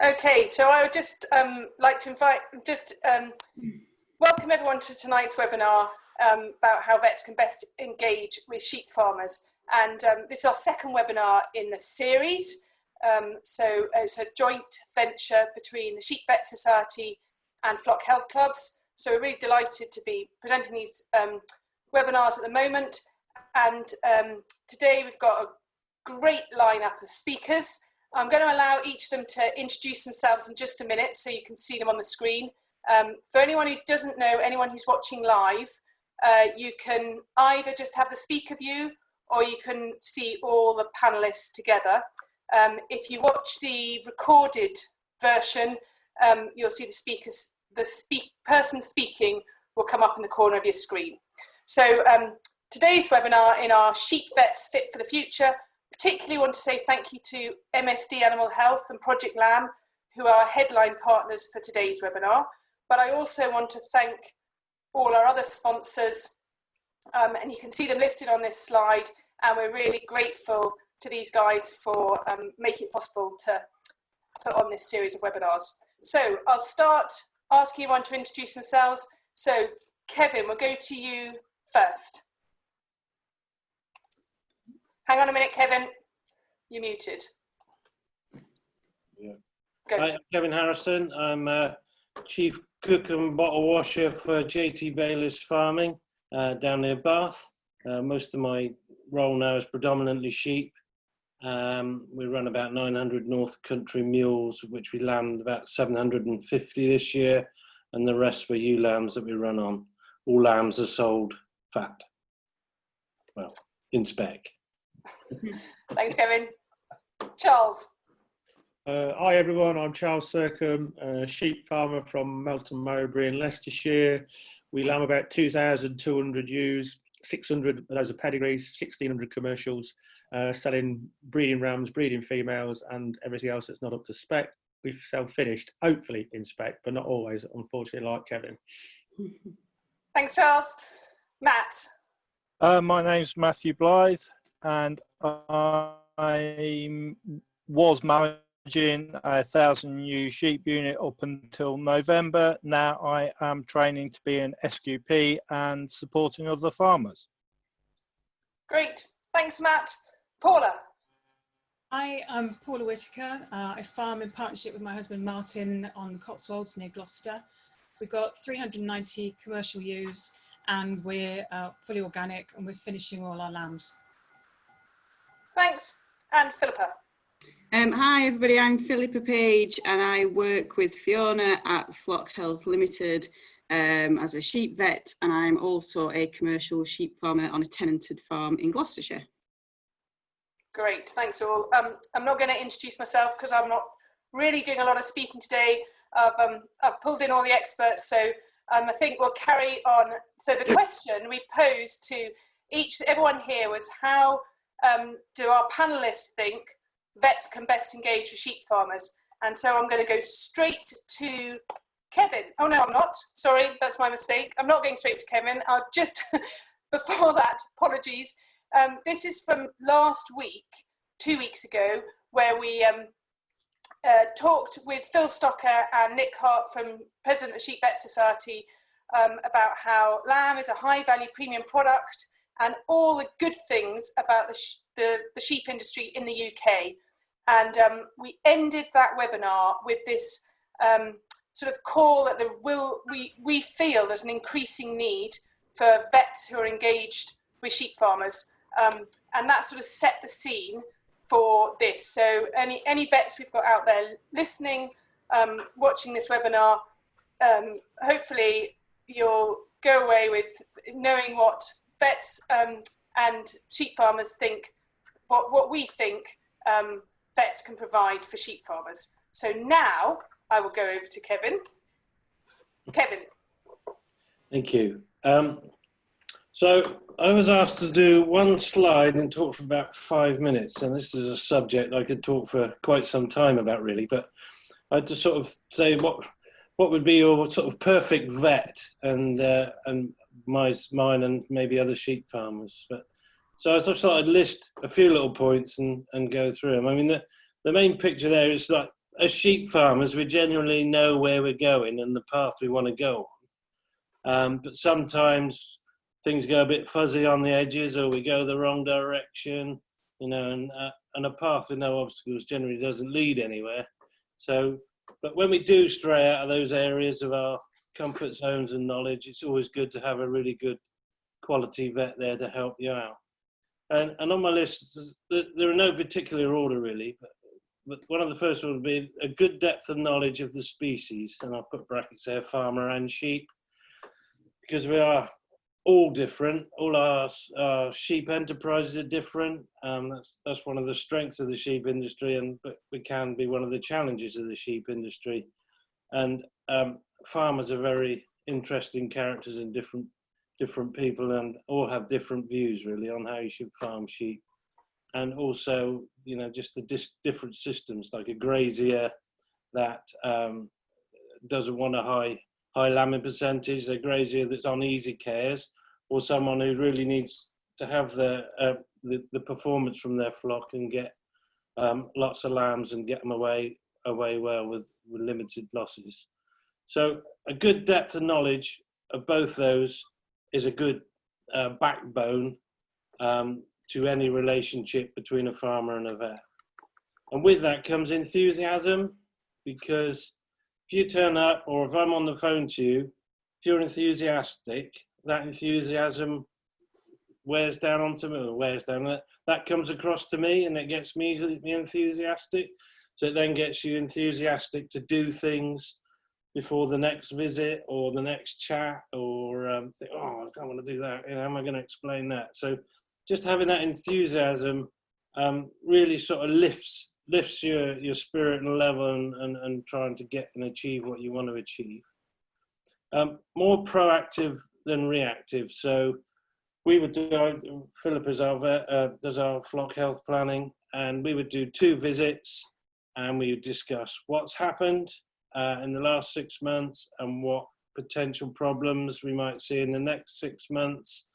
Okay, so I would just like to welcome everyone to tonight's webinar about how vets can best engage with sheep farmers. And this is our second webinar in the series. So it's a joint venture between the Sheep Vet Society and Flock Health Clubs. So we're really delighted to be presenting these webinars at the moment. And today we've got a great lineup of speakers. I'm going to allow each of them to introduce themselves in just a minute so you can see them on the screen. For anyone who doesn't know, anyone who's watching live, you can either just have the speaker view or you can see all the panellists together. If you watch the recorded version, you'll see the person speaking will come up in the corner of your screen. So today's webinar in our Sheep Vets Fit for the Future, particularly want to say thank you to MSD Animal Health and Project Lamb, who are headline partners for today's webinar. But I also want to thank all our other sponsors, and you can see them listed on this slide, and we're really grateful to these guys for making it possible to put on this series of webinars. So I'll start asking everyone to introduce themselves. So Kevin, we'll go to you first. Hang on a minute, Kevin. You're muted. Yeah. Go. Hi, I'm Kevin Harrison. I'm Chief Cook and Bottle Washer for JT Bayliss Farming down near Bath. Most of my role now is predominantly sheep. We run about 900 North Country mules, which we lambed about 750 this year, and the rest were ewe lambs that we run on. All lambs are sold fat, well, in spec. Thanks, Kevin. Charles. Hi everyone, I'm Charles Sercombe, a sheep farmer from Melton Mowbray in Leicestershire. We lamb about 2,200 ewes, 600 of those are pedigrees, 1,600 commercials, selling breeding rams, breeding females and everything else that's not up to spec. We sell finished, hopefully in spec, but not always, unfortunately, like Kevin. Thanks, Charles. Matt. My name's Matthew Blyth, and I was managing a 1,000 ewe sheep unit up until November. Now I am training to be an SQP and supporting other farmers. Great. Thanks, Matt. Pauhla. Hi, I'm Pauhla Whitaker. I farm in partnership with my husband Martin on the Cotswolds near Gloucester. We've got 390 commercial ewes and we're fully organic and we're finishing all our lambs. Thanks. And Philippa. Hi everybody, I'm Philippa Page and I work with Fiona at Flock Health Limited as a sheep vet, and I'm also a commercial sheep farmer on a tenanted farm in Gloucestershire. Great, thanks all. I'm not going to introduce myself because I'm not really doing a lot of speaking today. I've pulled in all the experts, so I think we'll carry on. So the question we posed to everyone here was, how do our panellists think vets can best engage with sheep farmers? And so I'm going to go straight to Kevin. Oh no, I'm not. Sorry, that's my mistake. I'm not going straight to Kevin. I'll just, before that, apologies. This is from last week, 2 weeks ago, where we talked with Phil Stocker and Nick Hart, from President of Sheep Vet Society, about how lamb is a high value premium product and all the good things about the sheep industry in the UK. And we ended that webinar with this sort of call that we feel there's an increasing need for vets who are engaged with sheep farmers. And that sort of set the scene for this. So any vets we've got out there listening, watching this webinar, hopefully you'll go away with knowing what vets and sheep farmers think, what we think vets can provide for sheep farmers. So now I will go over to Kevin. Kevin. Thank you. So I was asked to do one slide and talk for about 5 minutes, and this is a subject I could talk for quite some time about, really, but I had to sort of say what would be your sort of perfect vet, and mine and maybe other sheep farmers. But so I thought I'd list a few little points and go through them. I mean, the main picture there is like as sheep farmers, we generally know where we're going and the path we want to go on. But sometimes things go a bit fuzzy on the edges, or we go the wrong direction, you know, and a path with no obstacles generally doesn't lead anywhere. So, but when we do stray out of those areas of our comfort zones and knowledge, it's always good to have a really good quality vet there to help you out. And on my list, there are no particular order really, but one of the first ones would be a good depth of knowledge of the species, and I'll put brackets there, farmer and sheep, because we are all different. All our sheep enterprises are different. That's one of the strengths of the sheep industry, but it can be one of the challenges of the sheep industry. And farmers are very interesting characters and different people, and all have different views really on how you should farm sheep. And also, you know, just the different systems, like a grazier that doesn't want a high lambing percentage, a grazier that's on easy cares, or someone who really needs to have the performance from their flock and get lots of lambs and get them away well with limited losses. So a good depth of knowledge of both those is a good backbone to any relationship between a farmer and a vet. And with that comes enthusiasm, because if you turn up, or if I'm on the phone to you, if you're enthusiastic, that enthusiasm wears down onto me, or wears down, that comes across to me, and it gets me enthusiastic. So it then gets you enthusiastic to do things before the next visit or the next chat, or think, oh, I don't want to do that, you know, how am I going to explain that? So just having that enthusiasm really sort of lifts your spirit and level and trying to get and achieve what you want to achieve. More proactive than reactive. So we would do, Philippa's our vet, does our flock health planning, and we would do 2 visits, and we would discuss what's happened in the last 6 months and what potential problems we might see in the next 6 months,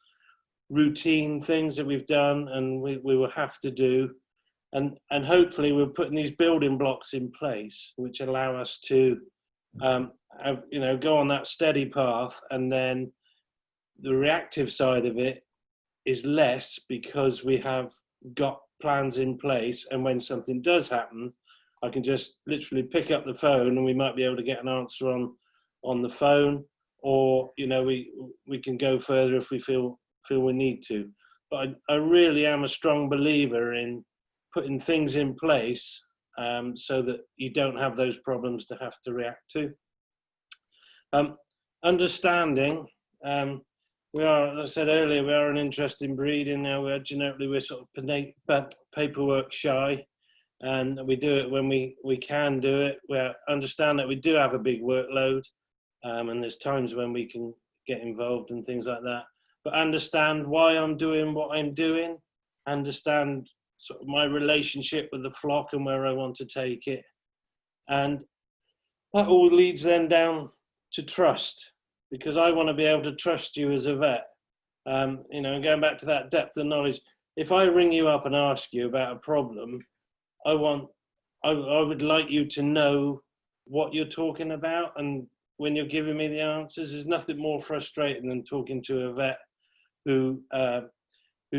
routine things that we've done and we will have to do, and hopefully we're putting these building blocks in place which allow us to go on that steady path. And then the reactive side of it is less, because we have got plans in place, and when something does happen, I can just literally pick up the phone and we might be able to get an answer on the phone, or, you know, we can go further if we feel we need to. But I really am a strong believer in putting things in place so that you don't have those problems to have to react to. Understanding, we are, as I said earlier, we are an interesting breed, and now we're genetically, we're sort of paperwork shy, and we do it when we can do it. We understand that we do have a big workload, and there's times when we can get involved and things like that. But understand why I'm doing what I'm doing, understand sort of my relationship with the flock and where I want to take it. And that all leads then down to trust, because I want to be able to trust you as a vet. You know, going back to that depth of knowledge, if I ring you up and ask you about a problem, I would like you to know what you're talking about, and when you're giving me the answers, there's nothing more frustrating than talking to a vet who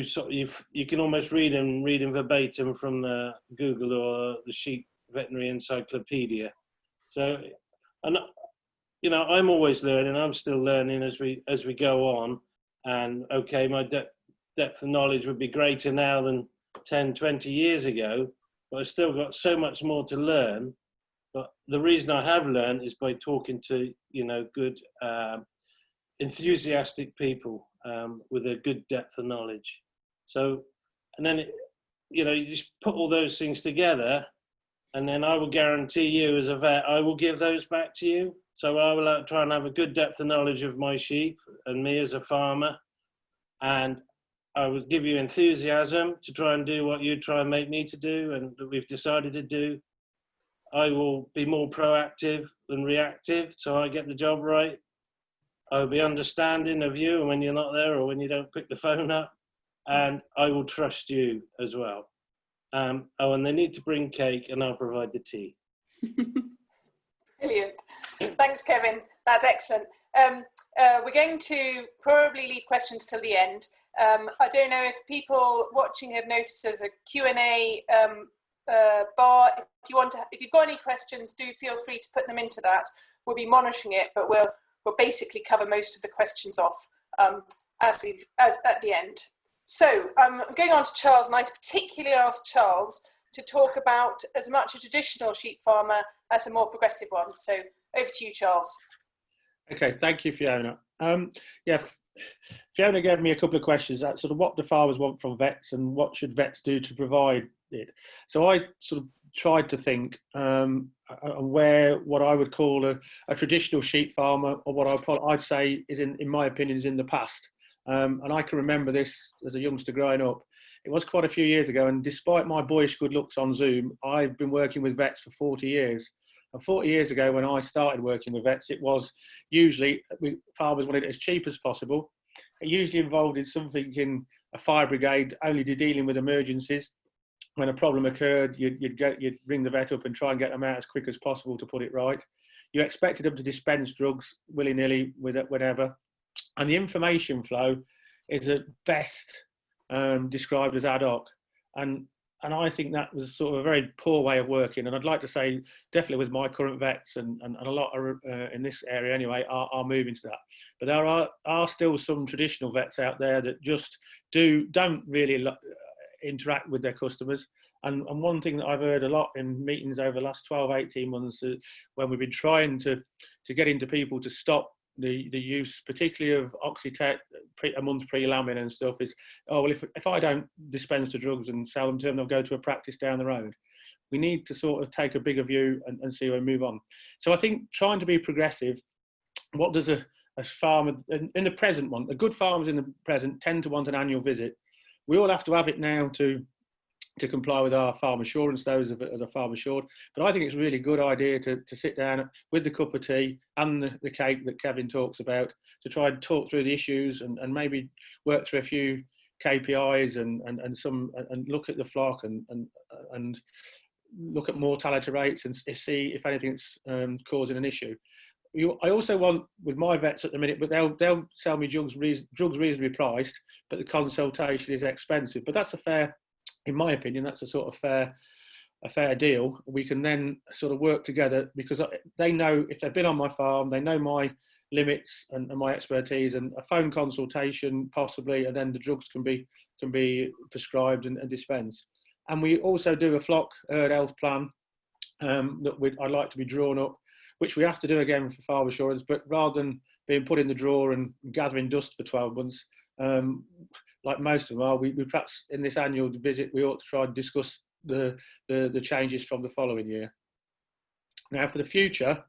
sort of, you can almost read him verbatim from the Google or the Sheep Veterinary Encyclopedia. So, and you know, I'm always learning. I'm still learning as we go on. And okay, my depth of knowledge would be greater now than 10, 20 years ago, but I've still got so much more to learn. But the reason I have learned is by talking to, you know, good, enthusiastic people with a good depth of knowledge. So, and then, you know, you just put all those things together, and then I will guarantee you as a vet, I will give those back to you. So I will try and have a good depth of knowledge of my sheep and me as a farmer, and I will give you enthusiasm to try and do what you try and make me to do and that we've decided to do. I will be more proactive than reactive, so I get the job right. I will be understanding of you and when you're not there or when you don't pick the phone up, and I will trust you as well. Oh, and they need to bring cake and I'll provide the tea. Brilliant. Thanks, Kevin. That's excellent. We're going to probably leave questions till the end. I don't know if people watching have noticed there's a Q&A bar. If you've got any questions, do feel free to put them into that. We'll be monitoring it, but we'll basically cover most of the questions off at the end. So I'm going on to Charles, and I particularly asked Charles to talk about as much a traditional sheep farmer as a more progressive one. So over to you, Charles. Okay, thank you, Fiona. Yeah, Fiona gave me a couple of questions. That sort of what do farmers want from vets and what should vets do to provide it. So I sort of tried to think where what I would call a traditional sheep farmer, or what I'd say is, in my opinion, is in the past. And I can remember this as a youngster growing up. It was quite a few years ago, and despite my boyish good looks on Zoom, I've been working with vets for 40 years. And 40 years ago, when I started working with vets, it was usually farmers wanted it as cheap as possible. It usually involved in something in a fire brigade, only dealing with emergencies. When a problem occurred, you'd ring the vet up and try and get them out as quick as possible to put it right. You expected them to dispense drugs willy-nilly whenever. And the information flow is at best described as ad hoc. And I think that was sort of a very poor way of working. And I'd like to say, definitely with my current vets, and a lot are, in this area anyway, are moving to that. But there are still some traditional vets out there that just don't really interact with their customers. And one thing that I've heard a lot in meetings over the last 12, 18 months, when we've been trying to get into people to stop the use, particularly of Oxytec a month pre-lambing and stuff, is, oh, well, if I don't dispense the drugs and sell them to them, they'll go to a practice down the road. We need to sort of take a bigger view and see where we move on. So I think trying to be progressive, what does a farmer, in the present one, the good farmers in the present tend to want an annual visit. We all have to have it now to comply with our farm assurance, those as a farm assured. But I think it's a really good idea to sit down with the cup of tea and the cake that Kevin talks about, to try and talk through the issues and maybe work through a few KPIs and look at the flock and look at mortality rates and see if anything's causing an issue. I also want, with my vets at the minute, but they'll sell me drugs reasonably priced, but the consultation is expensive. But that's a fair, in my opinion, that's a sort of fair deal. We can then sort of work together, because they know, if they've been on my farm, they know my limits and my expertise, and a phone consultation possibly, and then the drugs can be prescribed and dispensed. And we also do a flock herd health plan that I'd like to be drawn up, which we have to do again for farm assurance, but rather than being put in the drawer and gathering dust for 12 months, like most of them are, we perhaps in this annual visit, we ought to try and discuss the changes from the following year. Now, for the future,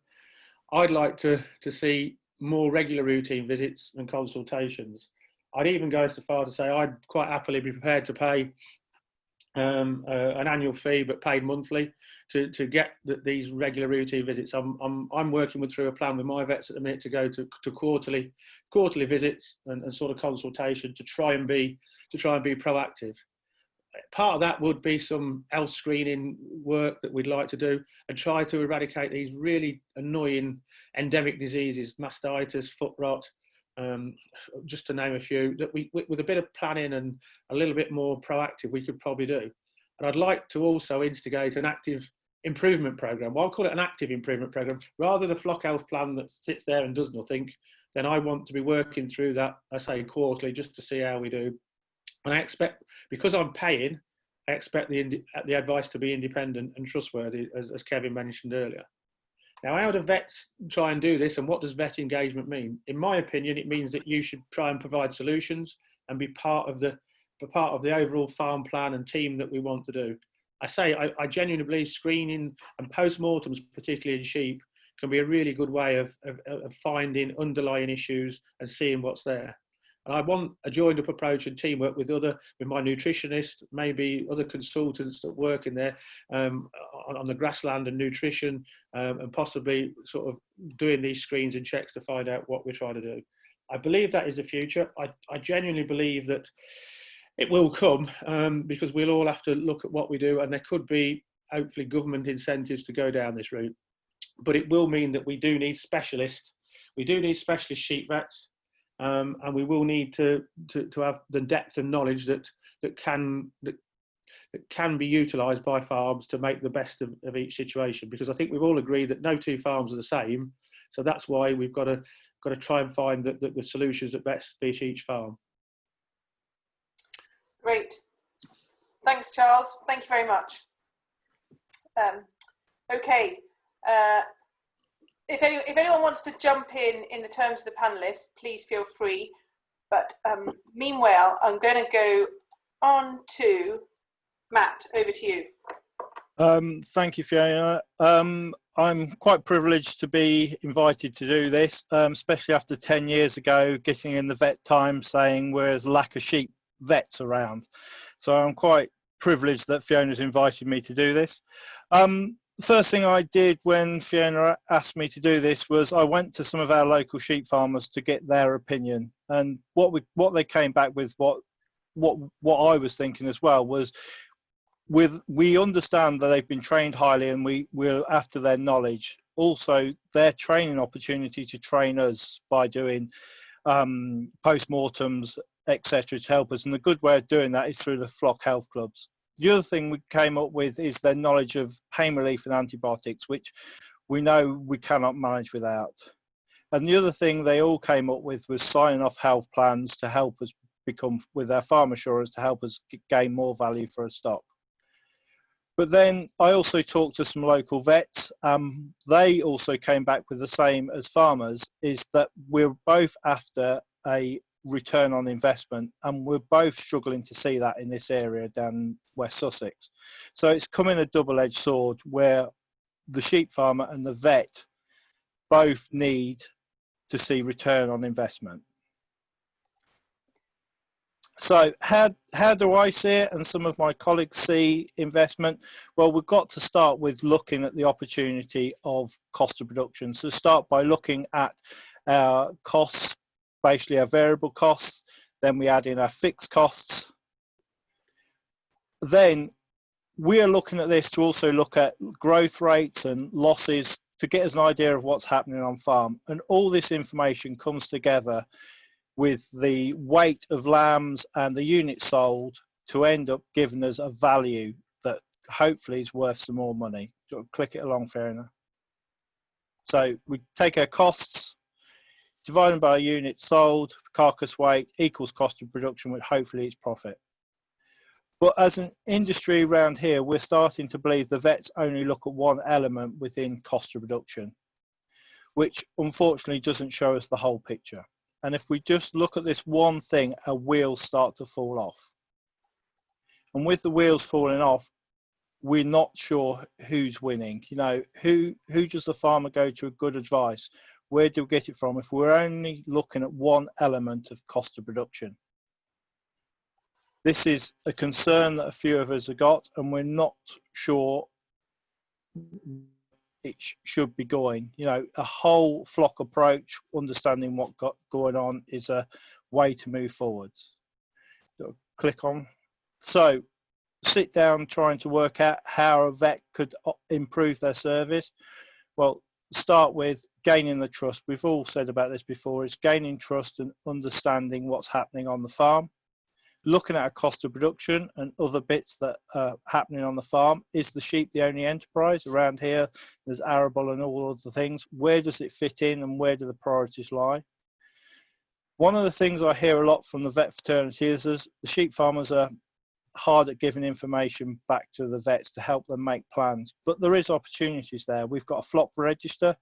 I'd like to see more regular routine visits and consultations. I'd even go so far to say I'd quite happily be prepared to pay an annual fee, but paid monthly, to get these regular routine visits. I'm working through a plan with my vets at the minute to go to quarterly visits and sort of consultation to try and be proactive. Part of that would be some health screening work that we'd like to do and try to eradicate these really annoying endemic diseases, mastitis, foot rot, just to name a few, that we, with a bit of planning and a little bit more proactive, we could probably do. And I'd like to also instigate an active improvement program. Well, I'll call it an active improvement program. Rather than a flock health plan that sits there and does nothing, then I want to be working through that, I say quarterly, just to see how we do. And I expect, because I'm paying, I expect the advice to be independent and trustworthy, as Kevin mentioned earlier. Now, how do vets try and do this, and what does vet engagement mean? In my opinion, it means that you should try and provide solutions and be part of the overall farm plan and team that we want to do. I genuinely believe screening and post-mortems, particularly in sheep, can be a really good way of finding underlying issues and seeing what's there. And I want a joined up approach and teamwork with my nutritionist, maybe other consultants that work in there on the grassland and nutrition, and possibly sort of doing these screens and checks to find out what we're trying to do. I believe that is the future. I genuinely believe that it will come, because we'll all have to look at what we do, and there could be hopefully government incentives to go down this route. But it will mean that we do need specialists. We do need specialist sheep vets, and we will need to have the depth and knowledge that can be utilised by farms to make the best of each situation. Because I think we've all agreed that no two farms are the same, so that's why we've got to try and find the solutions that best fit each farm. Great. Thanks, Charles. Thank you very much. Okay. If anyone wants to jump in the terms of the panellists, please feel free. But meanwhile, I'm going to go on to Matt. Over to you. Thank you, Fiona. I'm quite privileged to be invited to do this, especially after 10 years ago getting in the vet time saying there's lack of sheep vets around. So I'm quite privileged that Fiona's invited me to do this. First thing I did when Fiona asked me to do this was I went to some of our local sheep farmers to get their opinion, and what they came back with, what I was thinking as well, was we understand that they've been trained highly and we're after their knowledge. Also, their training opportunity to train us by doing post-mortems, etc., to help us. And the good way of doing that is through the flock health clubs. The other thing we came up with is their knowledge of pain relief and antibiotics, which we know we cannot manage without. And the other thing they all came up with was signing off health plans to help us become, with our farm assurance, to help us gain more value for a stock. But then I also talked to some local vets. They also came back with the same as farmers, is that we're both after a return on investment, and we're both struggling to see that in this area down West Sussex. So it's coming a double-edged sword where the sheep farmer and the vet both need to see return on investment. So how do I see it, and some of my colleagues see investment? Well, we've got to start with looking at the opportunity of cost of production. So start by looking at our costs, basically our variable costs, then we add in our fixed costs. Then we are looking at this to also look at growth rates and losses to get us an idea of what's happening on farm. And all this information comes together with the weight of lambs and the units sold to end up giving us a value that hopefully is worth some more money. Click it along, Fiona. So we take our costs, divide them by units sold, carcass weight equals cost of production, which hopefully is profit. But as an industry around here, we're starting to believe the vets only look at one element within cost of production, which unfortunately doesn't show us the whole picture. And if we just look at this one thing, our wheels start to fall off. And with the wheels falling off, we're not sure who's winning. You know, who does the farmer go to a good advice? Where do we get it from if we're only looking at one element of cost of production? This is a concern that a few of us have got, and we're not sure it should be going. You know, a whole flock approach, understanding what got going on, is a way to move forwards. So click on. So sit down trying to work out how a vet could improve their service. Well, start with gaining the trust. We've all said about this before. It's gaining trust and understanding what's happening on the farm. Looking at a cost of production and other bits that are happening on the farm. Is the sheep the only enterprise? Around here, there's arable and all of the things. Where does it fit in and where do the priorities lie? One of the things I hear a lot from the vet fraternity is the sheep farmers are hard at giving information back to the vets to help them make plans. But there is opportunities there. We've got a flock register.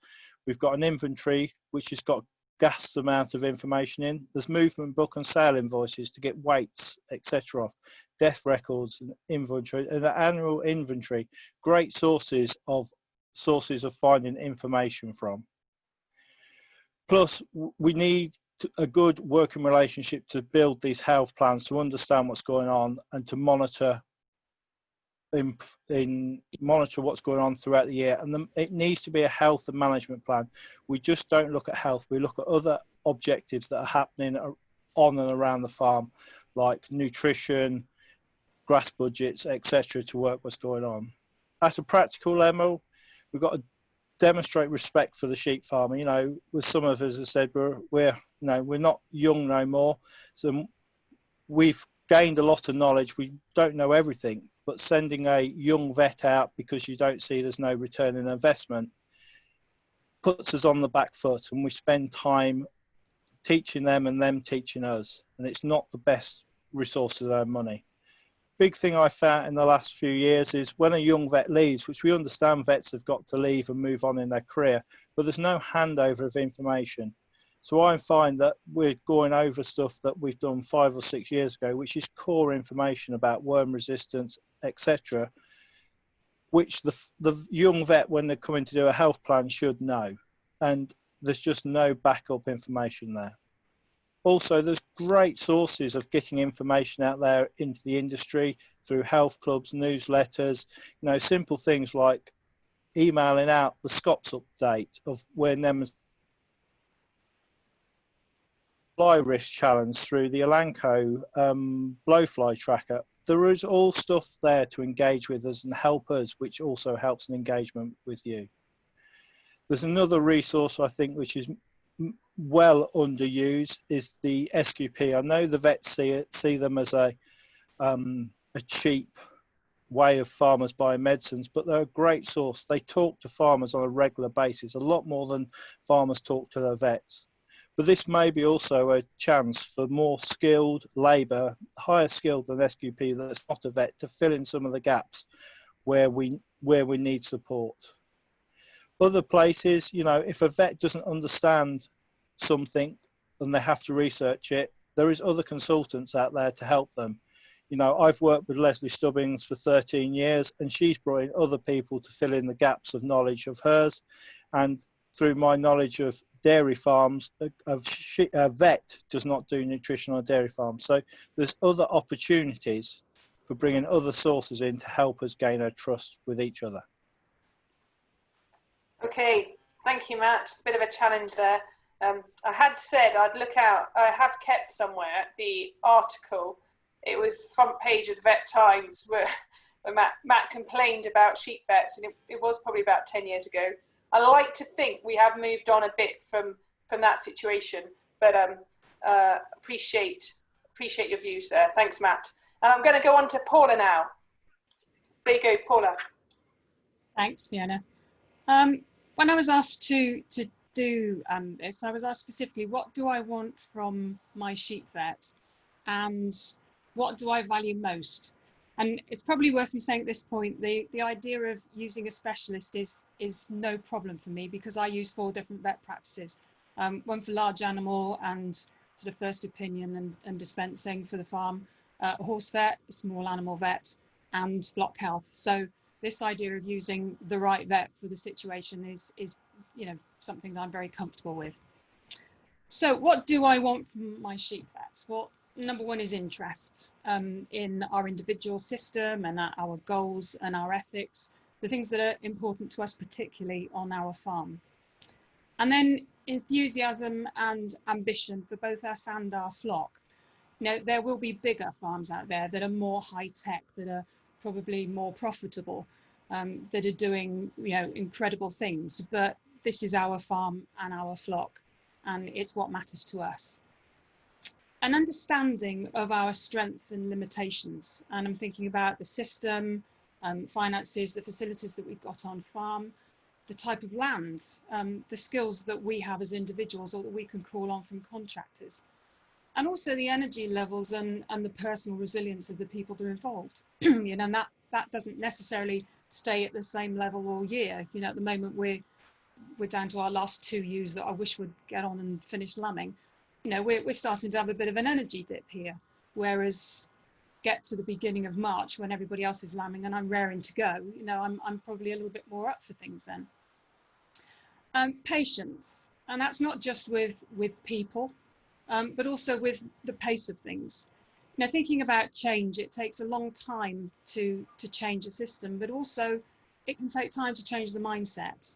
We've got an inventory, which has got vast amount of information in. There's movement book and sale invoices to get weights, etc. off, death records and inventory, and an annual inventory. Great sources of finding information from. Plus, we need a good working relationship to build these health plans, to understand what's going on and to monitor monitor what's going on throughout the year. And it needs to be a health and management plan. We just don't look at health, we look at other objectives that are happening on and around the farm, like nutrition, grass budgets, etc., to work what's going on. at a practical level, we've got to demonstrate respect for the sheep farmer. You know, with some of us, as I said, we're not young no more, so we've gained a lot of knowledge. We don't know everything, but sending a young vet out because you don't see there's no return in investment puts us on the back foot, and we spend time teaching them and them teaching us, and it's not the best resource of our money. Big thing I found in the last few years is when a young vet leaves, which we understand vets have got to leave and move on in their career, but there's no handover of information. So I find that we're going over stuff that we've done 5 or 6 years ago, which is core information about worm resistance, etc., which the young vet, when they're coming to do a health plan, should know. And there's just no backup information there. Also, there's great sources of getting information out there into the industry through health clubs, newsletters, you know, simple things like emailing out the Scots update of when them fly risk challenge through the Elanco blowfly tracker. There is all stuff there to engage with us and help us, which also helps an engagement with you. There's another resource I think which is well underused is the SQP. I know the vets see them as a cheap way of farmers buying medicines, but they're a great source. They talk to farmers on a regular basis, a lot more than farmers talk to their vets. But this may be also a chance for more skilled labour, higher skilled than SQP that's not a vet, to fill in some of the gaps where we need support. Other places, you know, if a vet doesn't understand something and they have to research it, there is other consultants out there to help them. You know, I've worked with Leslie Stubbings for 13 years and she's brought in other people to fill in the gaps of knowledge of hers. And through my knowledge of dairy farms, a vet does not do nutrition on a dairy farm. So there's other opportunities for bringing other sources in to help us gain our trust with each other. Okay, thank you, Matt. Bit of a challenge there. I had said I'd look out. I have kept somewhere the article. It was front page of the Vet Times where Matt complained about sheep vets, and it was probably about 10 years ago. I like to think we have moved on a bit from that situation, but appreciate your views there. Thanks, Matt. And I'm going to go on to Pauhla now. There you go, Pauhla. Thanks, Fiona. When I was asked to do this, I was asked specifically, what do I want from my sheep vet and what do I value most? And it's probably worth me saying at this point, the idea of using a specialist is no problem for me because I use 4 different vet practices, one for large animal and sort of first opinion and dispensing for the farm, a horse vet, a small animal vet, and flock health. So this idea of using the right vet for the situation is you know, something that I'm very comfortable with. So what do I want from my sheep vet? Well, number one is interest in our individual system and our goals and our ethics, the things that are important to us, particularly on our farm. And then enthusiasm and ambition for both us and our flock. You know, there will be bigger farms out there that are more high tech, that are probably more profitable, that are doing, you know, incredible things, but this is our farm and our flock, and it's what matters to us. An understanding of our strengths and limitations, and I'm thinking about the system, finances, the facilities that we've got on farm, the type of land, the skills that we have as individuals or that we can call on from contractors, and also the energy levels and the personal resilience of the people that are involved. You know, and that doesn't necessarily stay at the same level all year. You know, at the moment we're down to our last 2 ewes that I wish would get on and finish lambing. You know, we're starting to have a bit of an energy dip here, whereas get to the beginning of March when everybody else is lambing and I'm raring to go, you know, I'm probably a little bit more up for things then. Patience, and that's not just with people, but also with the pace of things. You know, thinking about change, it takes a long time to change a system, but also it can take time to change the mindset.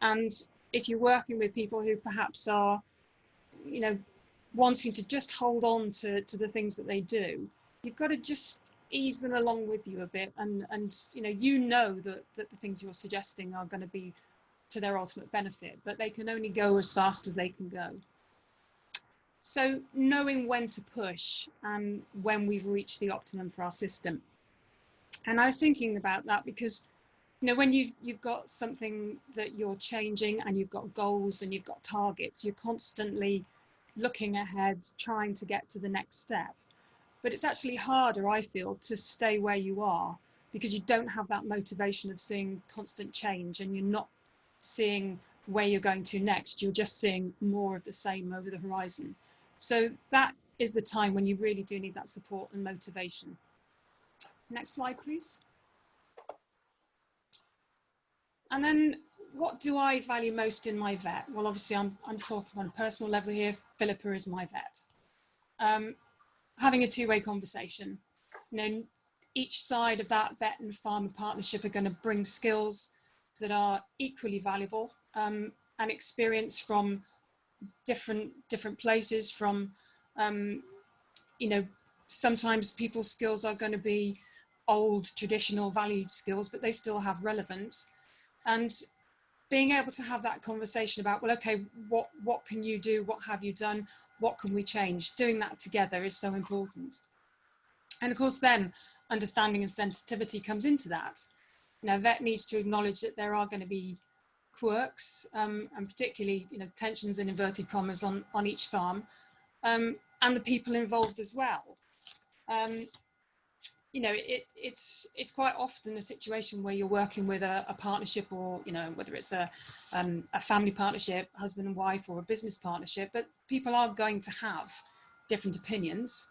And if you're working with people who perhaps are, you know, wanting to just hold on to the things that they do, you've got to just ease them along with you a bit, and you know that the things you're suggesting are going to be to their ultimate benefit, but they can only go as fast as they can go. So knowing when to push and when we've reached the optimum for our system. And I was thinking about that because, when you've got something that you're changing and you've got goals and you've got targets, you're constantly looking ahead, trying to get to the next step. But it's actually harder, I feel, to stay where you are because you don't have that motivation of seeing constant change, and you're not seeing where you're going to next. You're just seeing more of the same over the horizon. So that is the time when you really do need that support and motivation. Next slide, please. And then what do I value most in my vet? Well, obviously I'm talking on a personal level here. Philippa is my vet. Having a two-way conversation. Each side of that vet and farmer partnership are going to bring skills that are equally valuable, and experience from different places. From sometimes people's skills are going to be old, traditional, valued skills, but they still have relevance. And being able to have that conversation about, well, okay, what can you do? What have you done? What can we change? Doing that together is so important. And of course, then understanding and sensitivity comes into that. Vet needs to acknowledge that there are going to be quirks, and particularly, tensions in inverted commas on each farm, and the people involved as well. It's quite often a situation where you're working with a partnership, or whether it's a family partnership, husband and wife, or a business partnership, but people are going to have different opinions.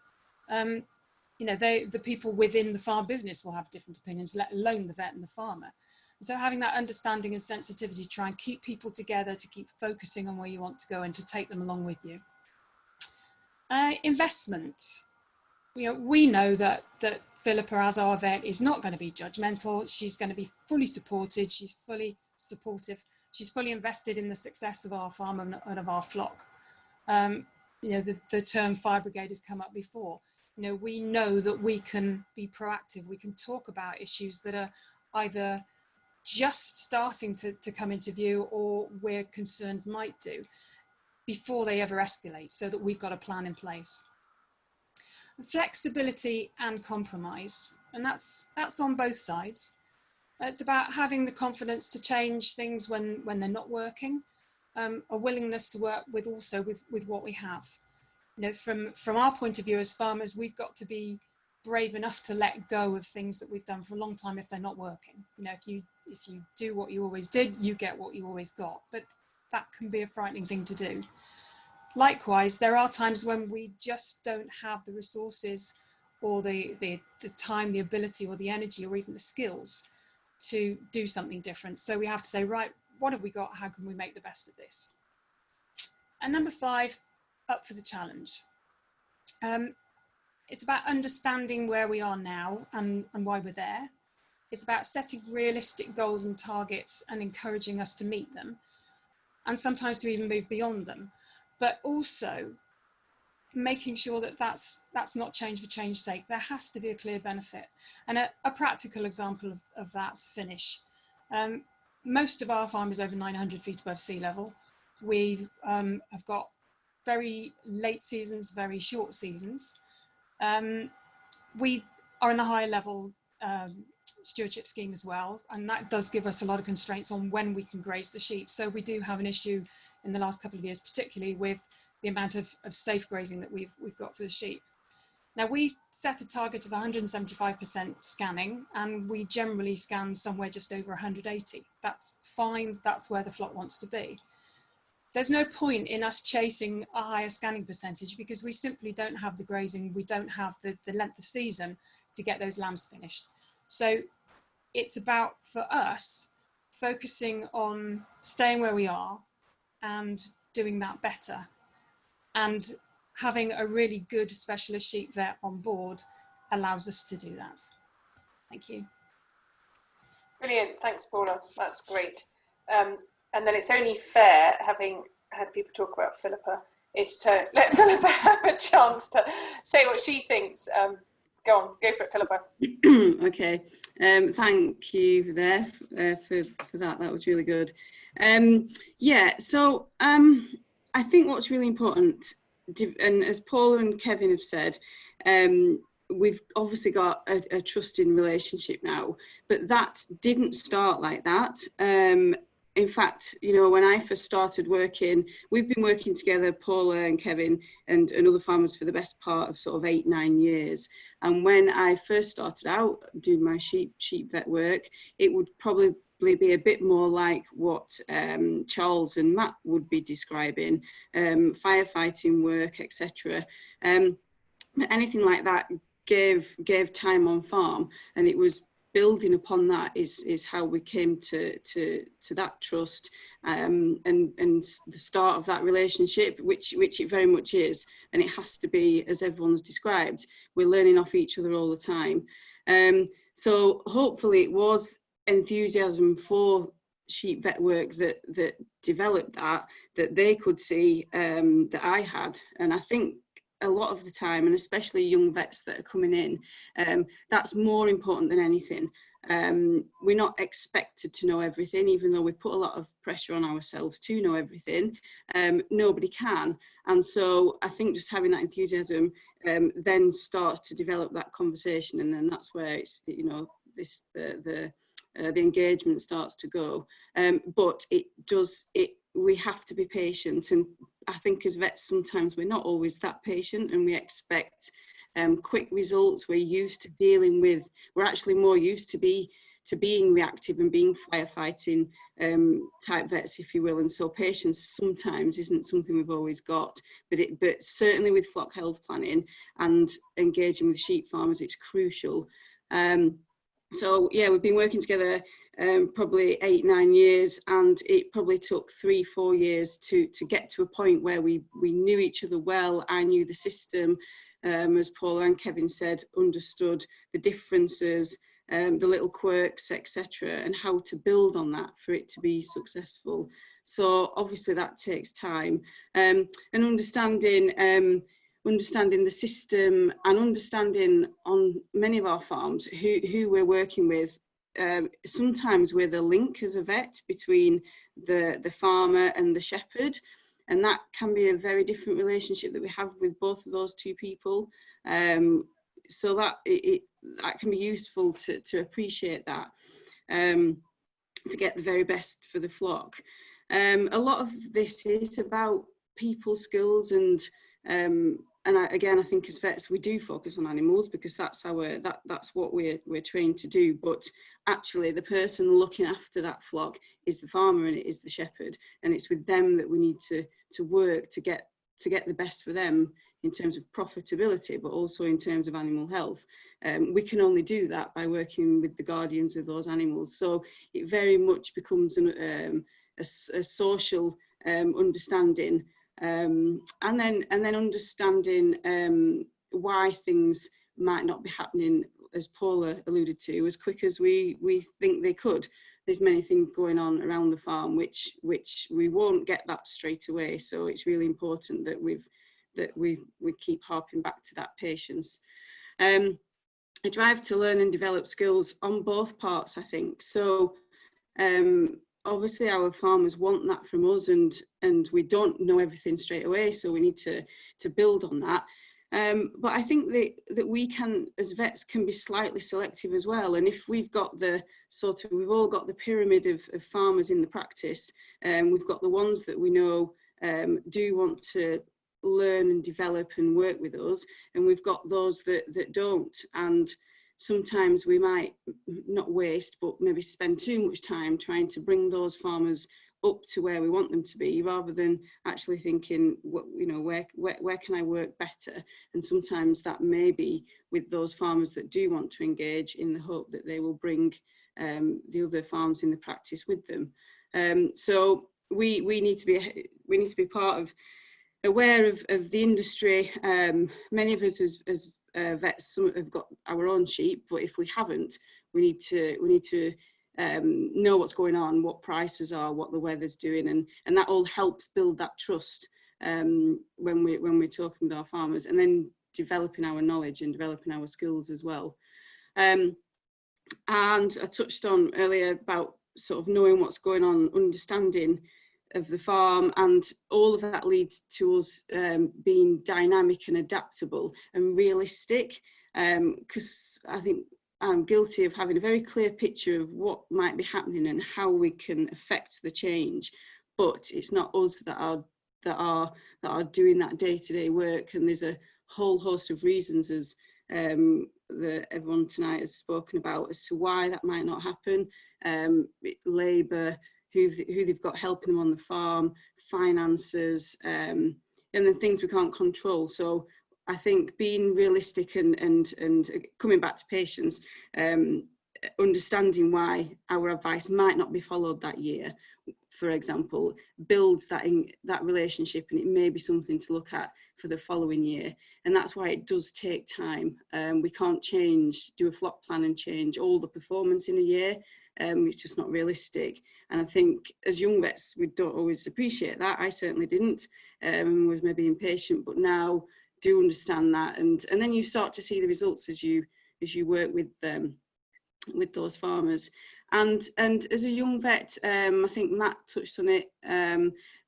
The people within the farm business will have different opinions, let alone the vet and the farmer. And so having that understanding and sensitivity to try and keep people together, to keep focusing on where you want to go and to take them along with you. Investment. We know that Philippa, as our vet, is not going to be judgmental. She's going to be fully supported. She's fully supportive. She's fully invested in the success of our farm and of our flock. The term fire brigade has come up before. We know that we can be proactive. We can talk about issues that are either just starting to come into view, or we're concerned might do, before they ever escalate, so that we've got a plan in place. Flexibility and compromise, and that's on both sides. It's about having the confidence to change things when they're not working, a willingness to work with what we have. From our point of view as farmers, we've got to be brave enough to let go of things that we've done for a long time if they're not working. If you do what you always did, you get what you always got, but that can be a frightening thing to do. Likewise, there are times when we just don't have the resources, or the time, the ability, or the energy, or even the skills to do something different. So we have to say, right, what have we got? How can we make the best of this? And number 5, up for the challenge. It's about understanding where we are now and why we're there. It's about setting realistic goals and targets and encouraging us to meet them, and sometimes to even move beyond them. But also making sure that that's not change for change's sake. There has to be a clear benefit. And a practical example of that to finish. Most of our farm is over 900 feet above sea level. We have got very late seasons, very short seasons. We are in a higher level stewardship scheme as well, and that does give us a lot of constraints on when we can graze the sheep. So we do have an issue in the last couple of years, particularly with the amount of safe grazing that we've got for the sheep. Now, we set a target of 175% scanning, and we generally scan somewhere just over 180. That's fine, that's where the flock wants to be. There's no point in us chasing a higher scanning percentage because we simply don't have the grazing, we don't have the length of season to get those lambs finished. So it's about, for us, focusing on staying where we are and doing that better. And having a really good specialist sheep vet on board allows us to do that. Thank you. Brilliant, thanks Paula, that's great. And then it's only fair, having had people talk about Philippa, is to let Philippa have a chance to say what she thinks Go on, go for it, Philippa. Okay, thank you there for that. That was really good. Yeah, so I think what's really important, and as Paul and Kevin have said, we've obviously got a trusting relationship now, but that didn't start like that. In fact, you know, when I first started working, we've been working together, Paula and Kevin and other farmers, for the best part of sort of 8-9 years. And when I first started out doing my sheep vet work, it would probably be a bit more like what Charles and Matt would be describing, firefighting work, etc. Anything like that gave time on farm, and it was building upon that is how we came to that trust, and the start of that relationship, which it very much is, and it has to be, as everyone's described, we're learning off each other all the time. So hopefully it was enthusiasm for sheep vet work that developed that they could see that I had. And I think a lot of the time, and especially young vets that are coming in, that's more important than anything. We're not expected to know everything, even though we put a lot of pressure on ourselves to know everything. Nobody can, and so I think just having that enthusiasm then starts to develop that conversation, and then that's where it's, you know, the engagement starts to go. But we have to be patient, and I think as vets sometimes we're not always that patient, and we expect quick results. We're used to dealing with, we're actually more used to being reactive and being firefighting type vets, if you will, and so patience sometimes isn't something we've always got, but certainly with flock health planning and engaging with sheep farmers, it's crucial. So yeah, we've been working together probably 8-9 years, and it probably took 3-4 years to get to a point where we knew each other well. I knew the system, as Paul and Kevin said, understood the differences, the little quirks, etc., and how to build on that for it to be successful. So obviously that takes time, and understanding the system, and understanding on many of our farms who we're working with. Sometimes we're the link as a vet between the farmer and the shepherd, and that can be a very different relationship that we have with both of those two people. So that that can be useful to appreciate that, to get the very best for the flock. A lot of this is about people skills, and again, I think as vets we do focus on animals because that's what we're trained to do. But actually, the person looking after that flock is the farmer, and it is the shepherd, and it's with them that we need to work to get the best for them in terms of profitability, but also in terms of animal health. We can only do that by working with the guardians of those animals. So it very much becomes a social understanding. And then understanding why things might not be happening, as Paula alluded to, as quick as we think they could. There's many things going on around the farm which we won't get that straight away. So it's really important that we keep harping back to that patience. A drive to learn and develop skills on both parts, I think. So obviously our farmers want that from us, and we don't know everything straight away, so we need to build on that. But I think that we can, as vets, can be slightly selective as well. And if we've got we've all got the pyramid of farmers in the practice, we've got the ones that we know do want to learn and develop and work with us, and we've got those that don't. And sometimes we might not waste, but maybe spend too much time trying to bring those farmers up to where we want them to be, rather than actually thinking, where can I work better? And sometimes that may be with those farmers that do want to engage, in the hope that they will bring the other farms in the practice with them. So we need to be part of, aware of the industry. Many of us as vets, some have got our own sheep, but if we haven't, we need to know what's going on, what prices are, what the weather's doing, and that all helps build that trust when we're talking with our farmers. And then developing our knowledge and developing our skills as well. And I touched on earlier about sort of knowing what's going on, understanding of the farm, and all of that leads to us being dynamic and adaptable and realistic, because I think I'm guilty of having a very clear picture of what might be happening and how we can affect the change, but it's not us that are doing that day-to-day work. And there's a whole host of reasons, as that everyone tonight has spoken about, as to why that might not happen. Labour, who they've got helping them on the farm, finances, and then things we can't control. So I think being realistic and coming back to patience, understanding why our advice might not be followed that year, for example, builds that relationship, and it may be something to look at for the following year. And that's why it does take time. We can't do a flock plan and change all the performance in a year. It's just not realistic. And I think as young vets, we don't always appreciate that. I certainly didn't, was maybe impatient, but now do understand that. And then you start to see the results as you work with those farmers. And as a young vet, I think Matt touched on it.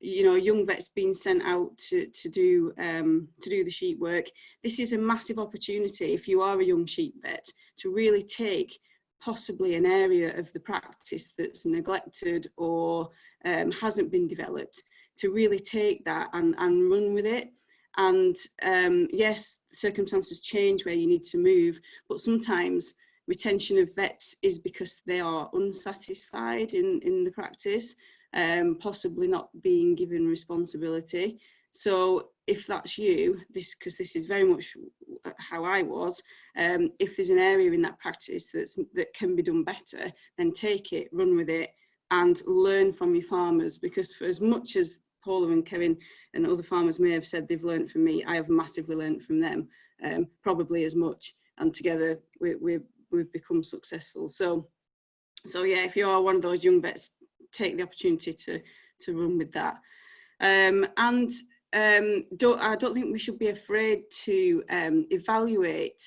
You know, young vets being sent out to do the sheep work. This is a massive opportunity if you are a young sheep vet to really take possibly an area of the practice that's neglected or hasn't been developed, to really take that and run with it. And yes, circumstances change where you need to move, but sometimes retention of vets is because they are unsatisfied in the practice, possibly not being given responsibility. So if that's you, because this is very much how I was, if there's an area in that practice that can be done better, then take it, run with it, and learn from your farmers. Because for as much as Pauhla and Kevin and other farmers may have said they've learned from me, I have massively learned from them, probably as much, and together we've become successful. So yeah, if you are one of those young vets, take the opportunity to run with that. I don't think we should be afraid to evaluate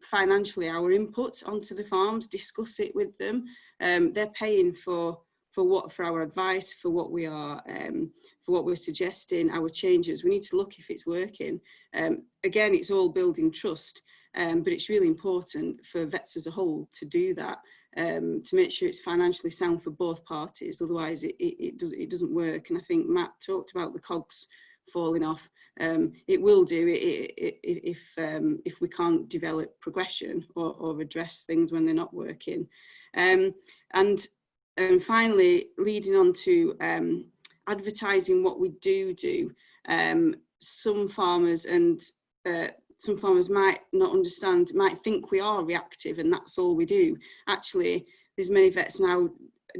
financially our input onto the farms, discuss it with them. They're paying for our advice, for what we're suggesting, our changes. We need to look if it's working. Again, it's all building trust, but it's really important for vets as a whole to do that, to make sure it's financially sound for both parties. Otherwise, it doesn't work. And I think Matt talked about the cogs falling off. It will do if we can't develop progression or address things when they're not working. And finally, leading on to advertising what we do. Some farmers might not understand, might think we are reactive and that's all we do. Actually, there's many vets now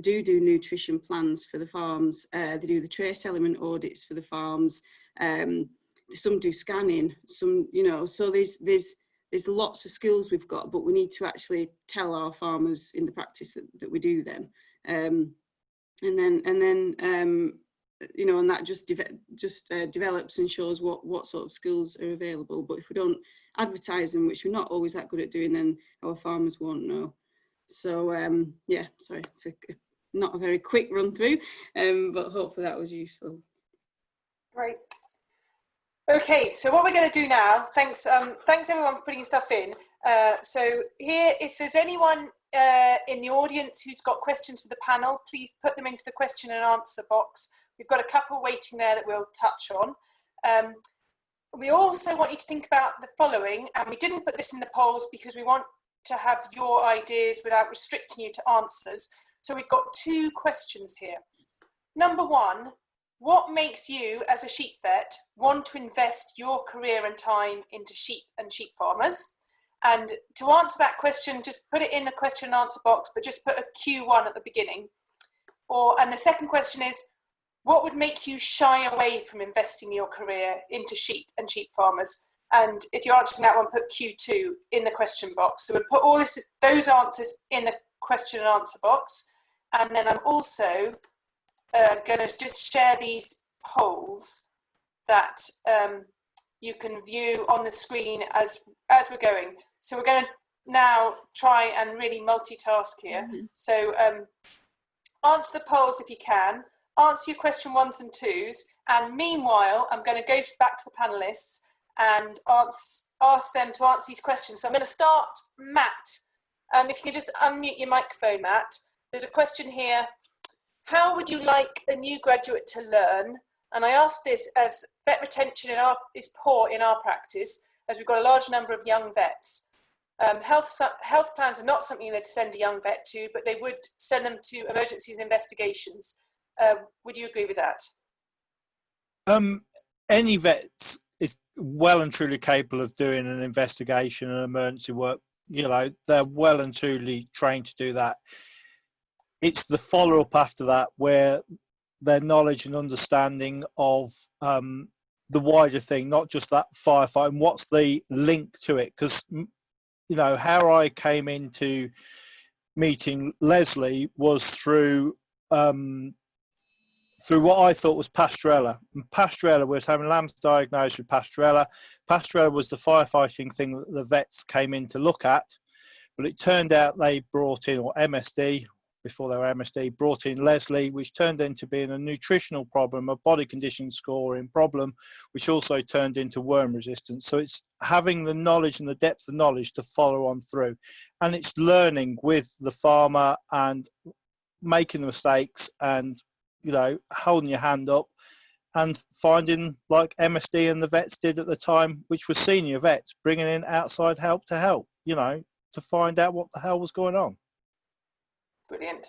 do nutrition plans for the farms. They do the trace element audits for the farms. Some do scanning. Some, you know, so there's lots of skills we've got, but we need to actually tell our farmers in the practice that we do them. And then you know, and that just develops and shows what sort of skills are available. But if we don't advertise them, which we're not always that good at doing, then our farmers won't know. So yeah, sorry, it's not a very quick run through, but hopefully that was useful. Great. Okay, so what we're going to do now, thanks everyone for putting stuff in. So here, if there's anyone in the audience who's got questions for the panel, please put them into the question and answer box. We've got a couple waiting there that we'll touch on. We also want you to think about the following, and we didn't put this in the polls because we want to have your ideas without restricting you to answers. So we've got two questions here. Number one, what makes you as a sheep vet want to invest your career and time into sheep and sheep farmers? And to answer that question, just put it in the question and answer box, but just put a Q1 at the beginning. And the second question is, what would make you shy away from investing your career into sheep and sheep farmers? And if you're answering that one, put Q2 in the question box. So we'll put all those answers in the question and answer box. And then I'm also going to just share these polls that you can view on the screen as we're going. So we're going to now try and really multitask here. So answer the polls if you can, answer your question 1s and 2s, and meanwhile I'm going to go back to the panellists and ask them to answer these questions. So I'm going to start, Matt. If you could just unmute your microphone, Matt. There's a question here. How would you like a new graduate to learn? And I ask this as vet retention is poor in our practice, as we've got a large number of young vets. Health plans are not something they'd send a young vet to, but they would send them to emergencies and investigations. Would you agree with that? Any vet is well and truly capable of doing an investigation and emergency work. You know, they're well and truly trained to do that. It's the follow-up after that where their knowledge and understanding of the wider thing, not just that firefight, and what's the link to it. Because, you know, how I came into meeting Leslie was through what I thought was Pasteurella. And Pasteurella was having lambs diagnosed with Pasteurella. Pasteurella was the firefighting thing that the vets came in to look at. But it turned out they brought in, or MSD, before they were MSD, brought in Leslie, which turned into being a nutritional problem, a body condition scoring problem, which also turned into worm resistance. So it's having the knowledge and the depth of knowledge to follow on through. And it's learning with the farmer and making the mistakes and, you know, holding your hand up and finding, like MSD and the vets did at the time, which was senior vets, bringing in outside help to help, you know, to find out what the hell was going on. Brilliant.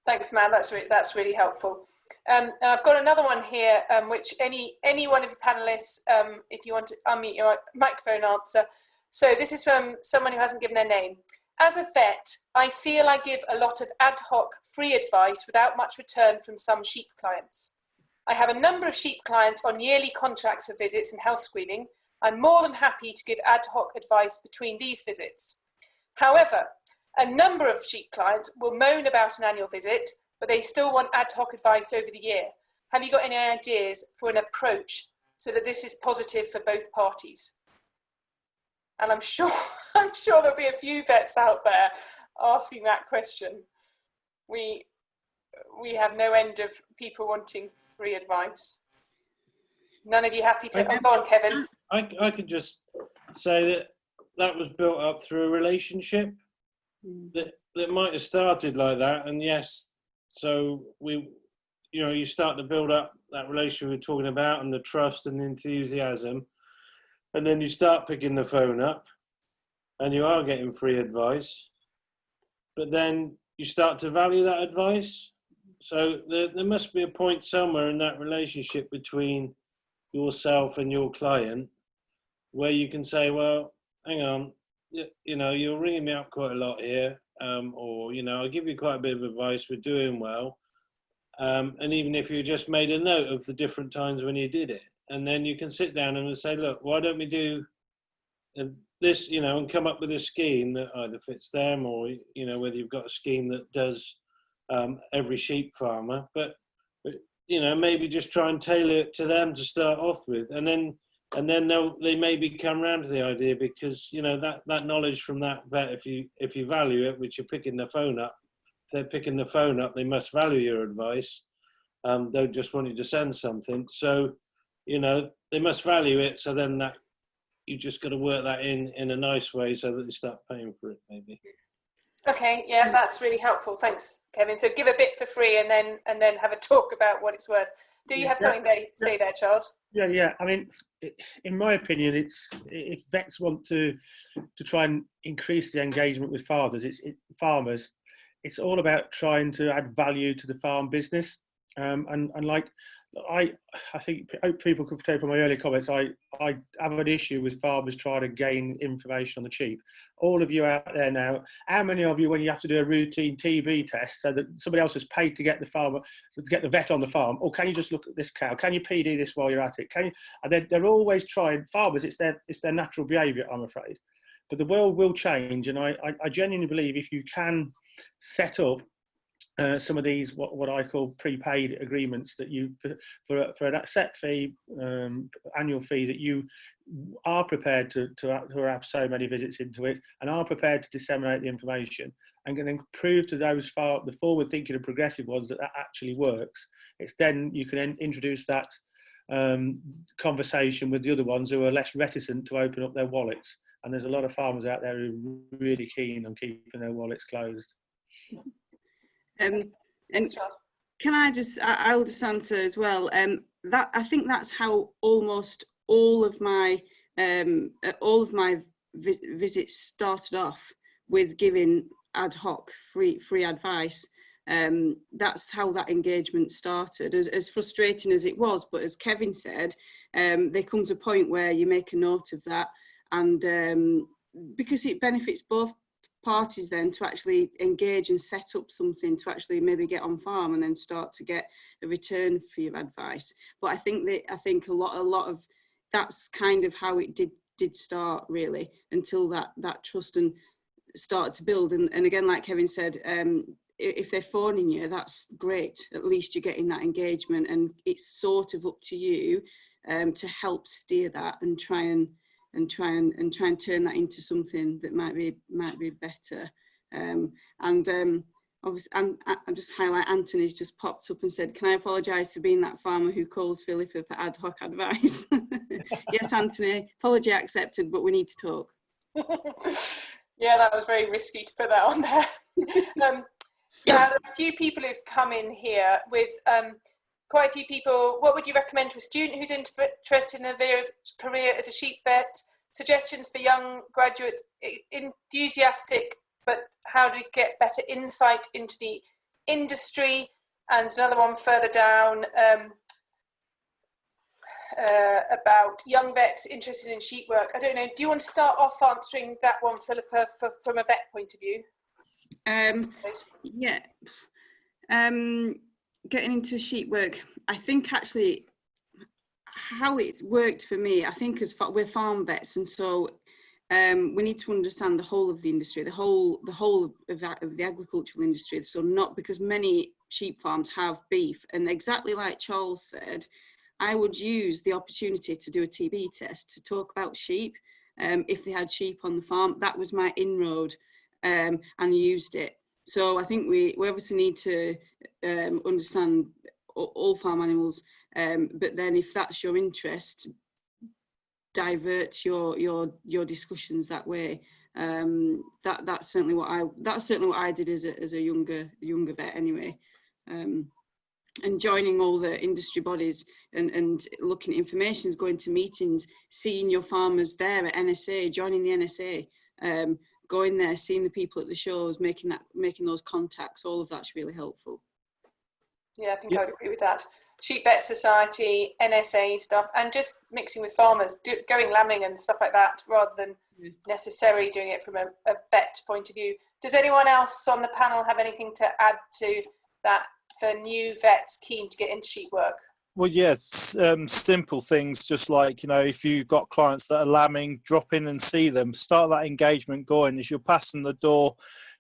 Thanks, Matt. That's really helpful. And I've got another one here, which any one of the panelists, if you want to unmute your microphone, answer. So this is from someone who hasn't given their name. As a vet, I feel I give a lot of ad hoc free advice without much return from some sheep clients. I have a number of sheep clients on yearly contracts for visits and health screening. I'm more than happy to give ad hoc advice between these visits. However, a number of sheep clients will moan about an annual visit, but they still want ad hoc advice over the year. Have you got any ideas for an approach so that this is positive for both parties? And I'm sure there'll be a few vets out there asking that question. We have no end of people wanting free advice. None of you happy to? Oh, go on, Kevin. I could just say that was built up through a relationship. That might have started like that, and yes, so you start to build up that relationship we're talking about, and the trust and the enthusiasm, and then you start picking the phone up, and you are getting free advice, but then you start to value that advice. So there must be a point somewhere in that relationship between yourself and your client where you can say, well, hang on, you know, you're ringing me up quite a lot here, or, you know, I'll give you quite a bit of advice, we're doing well. And even if you just made a note of the different times when you did it, and then you can sit down and say, look, why don't we do this, you know, and come up with a scheme that either fits them, or, you know, whether you've got a scheme that does every sheep farmer, but, you know, maybe just try and tailor it to them to start off with. And then they maybe come around to the idea, because, you know, that knowledge from that vet, if you value it, which you're picking the phone up, if they're picking the phone up, they must value your advice. Don't just want you to send something. So, you know, they must value it. So then you just got to work that in a nice way so that they start paying for it, maybe. Okay, yeah, that's really helpful. Thanks, Kevin. So give a bit for free, and then have a talk about what it's worth. Do you have something to say there, Charles? Yeah. I mean, in my opinion, if vets want to try and increase the engagement with farmers, it's all about trying to add value to the farm business. And like I think people could take from my earlier comments, I have an issue with farmers trying to gain information on the cheap. All of you out there now, how many of you, when you have to do a routine TB test so that somebody else has paid to get the vet on the farm, or can you just look at this cow? Can you PD this while you're at it? Can you? And they're always trying. Farmers, it's their natural behaviour, I'm afraid. But the world will change, and I genuinely believe if you can set up some of these what I call prepaid agreements that you for that set fee, annual fee, that you are prepared to have so many visits into it and are prepared to disseminate the information, and can then prove to those the forward thinking and progressive ones that actually works. It's then you can introduce that conversation with the other ones who are less reticent to open up their wallets. And there's a lot of farmers out there who are really keen on keeping their wallets closed. And can I I'll just answer as well. That I think that's how almost all of my visits started off, with giving ad hoc free advice. That's how that engagement started, as frustrating as it was. But as Kevin said, there comes a point where you make a note of that, and because it benefits both parties then to actually engage and set up something to actually maybe get on farm and then start to get a return for your advice. But I think a lot of that's kind of how it did start, really, until that trust and started to build. And again, like Kevin said, if they're phoning you, that's great. At least you're getting that engagement, and it's sort of up to you to help steer that and try and turn that into something that might be better. Obviously, I just highlight Anthony's just popped up and said, "Can I apologise for being that farmer who calls Philippa for ad hoc advice?" Yes, Anthony, apology accepted, but we need to talk. Yeah, that was very risky to put that on there. Now, there are a few people who've come in here with quite a few people. What would you recommend to a student who's interested in a career as a sheep vet? Suggestions for young graduates, enthusiastic, but how to get better insight into the industry. And another one further down about young vets interested in sheep work. I don't know, do you want to start off answering that one, Philippa, from a vet point of view? Yeah. Getting into sheep work, I think actually how it worked for me, I think we're farm vets, and so we need to understand the whole of the industry, the whole of the agricultural industry. So not because many sheep farms have beef, and exactly like Charles said, I would use the opportunity to do a TB test to talk about sheep. If they had sheep on the farm, that was my inroad, and used it. So I think we obviously need to understand all farm animals, but then if that's your interest, divert your discussions that way. That's certainly what I did as a younger vet anyway. And joining all the industry bodies and looking at information, going to meetings, seeing your farmers there at NSA, joining the NSA, going there, seeing the people at the shows, making those contacts, all of that's really helpful. Yeah, I think I would agree with that. Sheep Vet Society, NSA stuff, and just mixing with farmers, going lambing and stuff like that, rather than necessarily doing it from a vet point of view. Does anyone else on the panel have anything to add to that for new vets keen to get into sheep work? Well, yes, simple things, just like, if you've got clients that are lambing, drop in and see them, start that engagement going. As you're passing the door,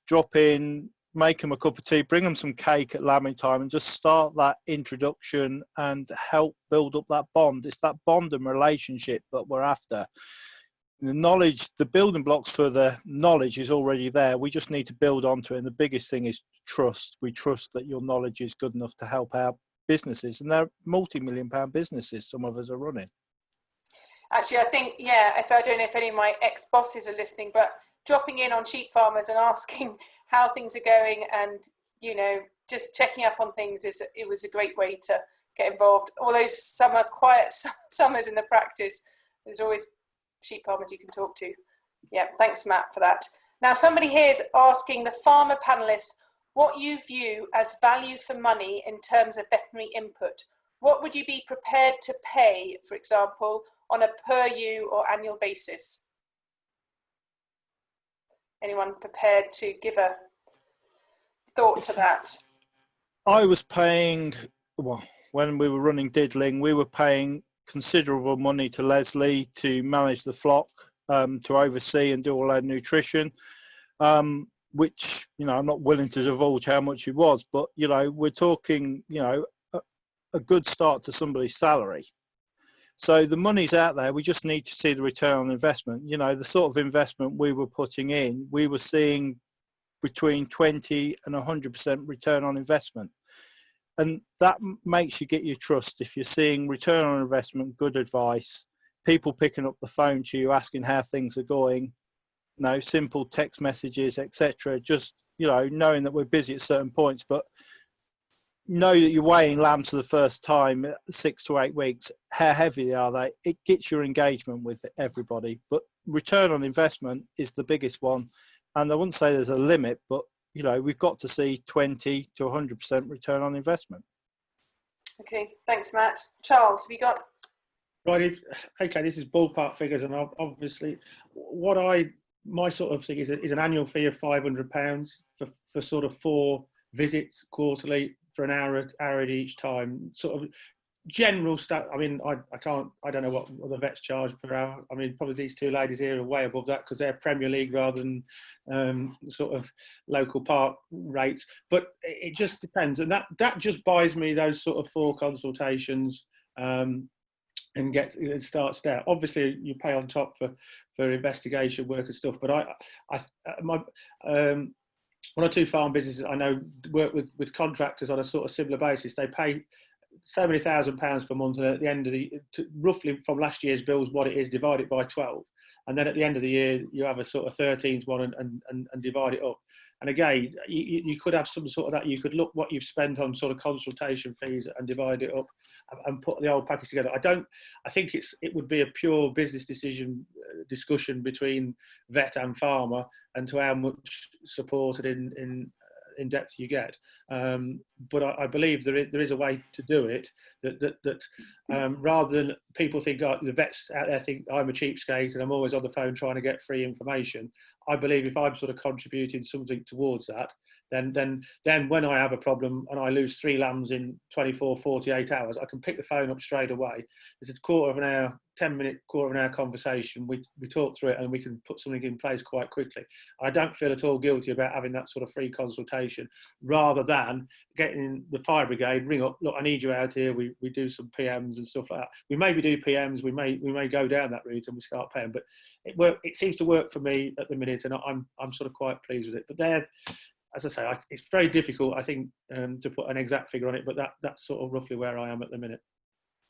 drop in, make them a cup of tea, bring them some cake at lambing time, and just start that introduction and help build up that bond. It's that bond and relationship that we're after. The knowledge, the building blocks for the knowledge is already there. We just need to build onto it. And the biggest thing is trust. We trust that your knowledge is good enough to help our businesses, and they're multi-million-pound businesses some of us are running. Actually, I think, if I don't know if any of my ex-bosses are listening, but dropping in on sheep farmers and asking how things are going, and just checking up on things, it was a great way to get involved. Although some are quiet summers in the practice, there's always sheep farmers you can talk to. Yeah, thanks, Matt, for that. Now, somebody here is asking the farmer panelists what you view as value for money in terms of veterinary input. What would you be prepared to pay, for example, on a per ewe or annual basis? Anyone prepared to give a thought to that? I was paying, when we were running Diddling, we were paying considerable money to Leslie to manage the flock, to oversee and do all our nutrition. which, you know, I'm not willing to divulge how much it was, but, you know, we're talking, you know, a good start to somebody's salary. So the money's out there. We just need to see the return on investment. You know, the sort of investment we were putting in, we were seeing between 20 and 100% return on investment. And that makes you get your trust. If you're seeing return on investment, good advice, people picking up the phone to you, asking how things are going, you know, simple text messages, etc. Just, you know, knowing that we're busy at certain points, but know that you're weighing lambs for the first time 6 to 8 weeks. How heavy are they? It gets your engagement with everybody. But return on investment is the biggest one. And I wouldn't say there's a limit, but, you know, we've got to see 20 to 100% return on investment. Okay, thanks, Matt. Charles, have you got? Right, okay, this is ballpark figures, and obviously my sort of thing is an annual fee of £500 for sort of 4 visits quarterly for an hour at each time. Sort of general stuff. I mean, I don't know what the vets charge per hour. I mean, probably these 2 ladies here are way above that because they're Premier League rather than sort of local park rates. But it just depends, and that just buys me those sort of 4 consultations. And it starts there. Obviously, you pay on top for investigation work and stuff. But one or 2 farm businesses I know work with contractors on a sort of similar basis. They pay so many £1,000s per month, and at the end of roughly from last year's bills, what it is, divide it by 12, and then at the end of the year you have a sort of 13th one and divide it up. And again, you could have some sort of that. You could look what you've spent on sort of consultation fees and divide it up and put the whole package together. I think it would be a pure business discussion between vet and farmer, and to how much supported in depth you get. But I believe there is a way to do it that rather than people think, oh, the vets out there think I'm a cheapskate and I'm always on the phone trying to get free information. I believe if I'm sort of contributing something towards that, then when I have a problem and I lose 3 lambs in 24, 48 hours, I can pick the phone up straight away. It's a quarter of an hour 10-minute conversation. We talk through it and we can put something in place quite quickly. I don't feel at all guilty about having that sort of free consultation, rather than getting the fire brigade, ring up, look, I need you out here. We do some PMs and stuff like that. We maybe do PMs, we may go down that route and we start paying, but it seems to work for me at the minute, and I'm sort of quite pleased with it. But there, as I say, it's very difficult, I think, to put an exact figure on it, but that's sort of roughly where I am at the minute.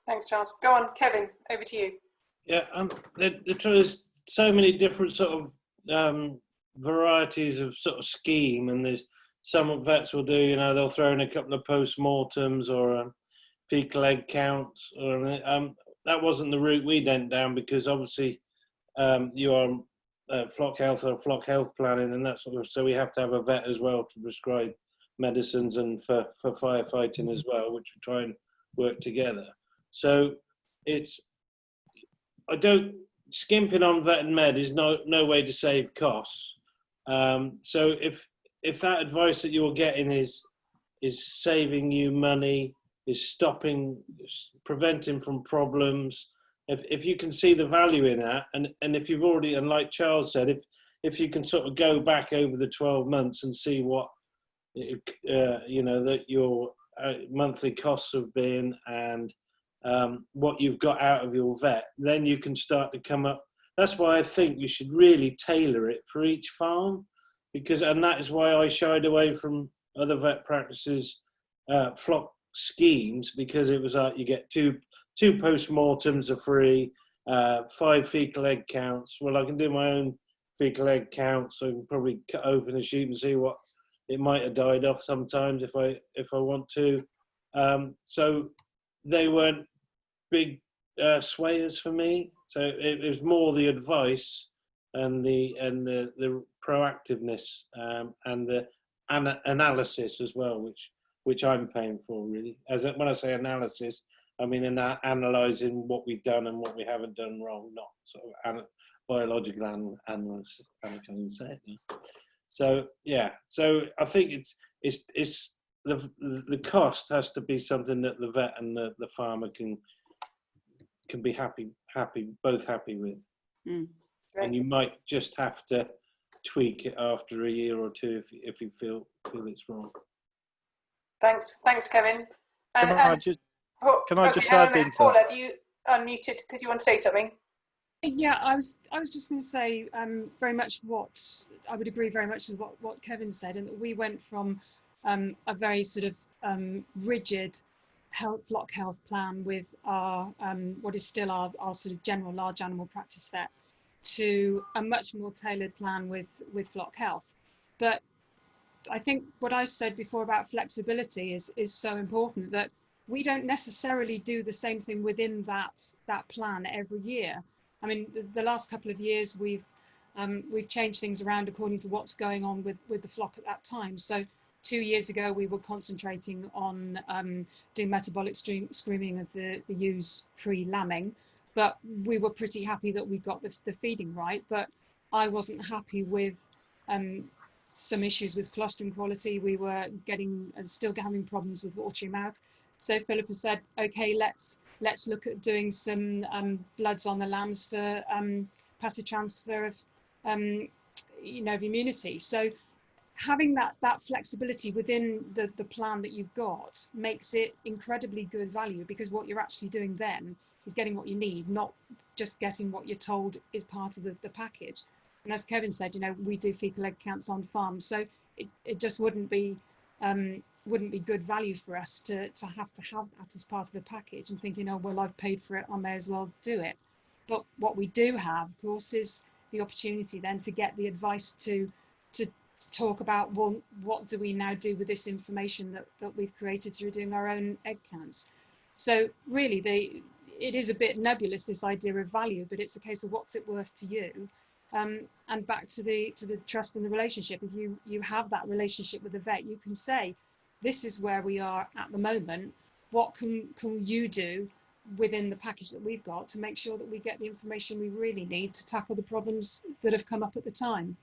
Thanks, Charles. Go on, Kevin, over to you. Yeah, there's so many different sort of varieties of sort of scheme, and there's some vets will do, you know, they'll throw in a couple of post-mortems or fecal egg counts. Or that wasn't the route we went down, because obviously you are flock health or flock health planning and that sort of, so we have to have a vet as well to prescribe medicines and for firefighting as well, which we try and work together. So skimping on vet and med is no way to save costs. So if that advice that you're getting is saving you money, is preventing from problems, if you can see the value in that, and if you've already, and like Charles said, if you can sort of go back over the 12 months and see what you know that your monthly costs have been, and what you've got out of your vet, then you can start to come up. That's why I think you should really tailor it for each farm, and that is why I shied away from other vet practices flock schemes, because it was like you get two post-mortems are free, 5 fecal egg counts. Well, I can do my own fecal egg count, so I can probably cut open a sheep and see what it might have died off sometimes if I want to. So they weren't big swayers for me. So it was more the advice and the proactiveness and the analysis as well, which I'm paying for, really. When I say analysis, I mean analysing what we've done and what we haven't done wrong, not sort of biological analysis. I can't say it now. So yeah, so I think it's the cost has to be something that the vet and the farmer can be both happy with. And you might just have to tweak it after a year or two if you feel it's wrong. Thanks, Kevin. Can I just add into Pauhla, have you unmuted because you want to say something? Yeah, I was just going to say very much what I would agree very much with what Kevin said, and we went from a very sort of rigid flock health plan with our what is still our sort of general large animal practice vet to a much more tailored plan with flock health. But I think what I said before about flexibility is so important, that we don't necessarily do the same thing within that plan every year. I mean, the last couple of years we've changed things around according to what's going on with the flock at that time. So 2 years ago we were concentrating on doing metabolic screening of the ewes pre-lambing, but we were pretty happy that we got the feeding right. But I wasn't happy with some issues with colostrum quality. We were getting still having problems with watery mouth. So Philippa said, okay, let's look at doing some bloods on the lambs for passive transfer of of immunity. So having that flexibility within the plan that you've got makes it incredibly good value, because what you're actually doing then is getting what you need, not just getting what you're told is part of the package. And as Kevin said, we do fecal egg counts on farm, so it just wouldn't be good value for us to have that as part of the package and thinking, oh well, I've paid for it, I may as well do it. But what we do have, of course, is the opportunity then to get the advice to talk about, well, what do we now do with this information that we've created through doing our own egg counts. So really it is a bit nebulous, this idea of value, but it's a case of what's it worth to you. And back to the trust and the relationship. If you have that relationship with the vet, you can say, this is where we are at the moment. What can you do within the package that we've got to make sure that we get the information we really need to tackle the problems that have come up at the time?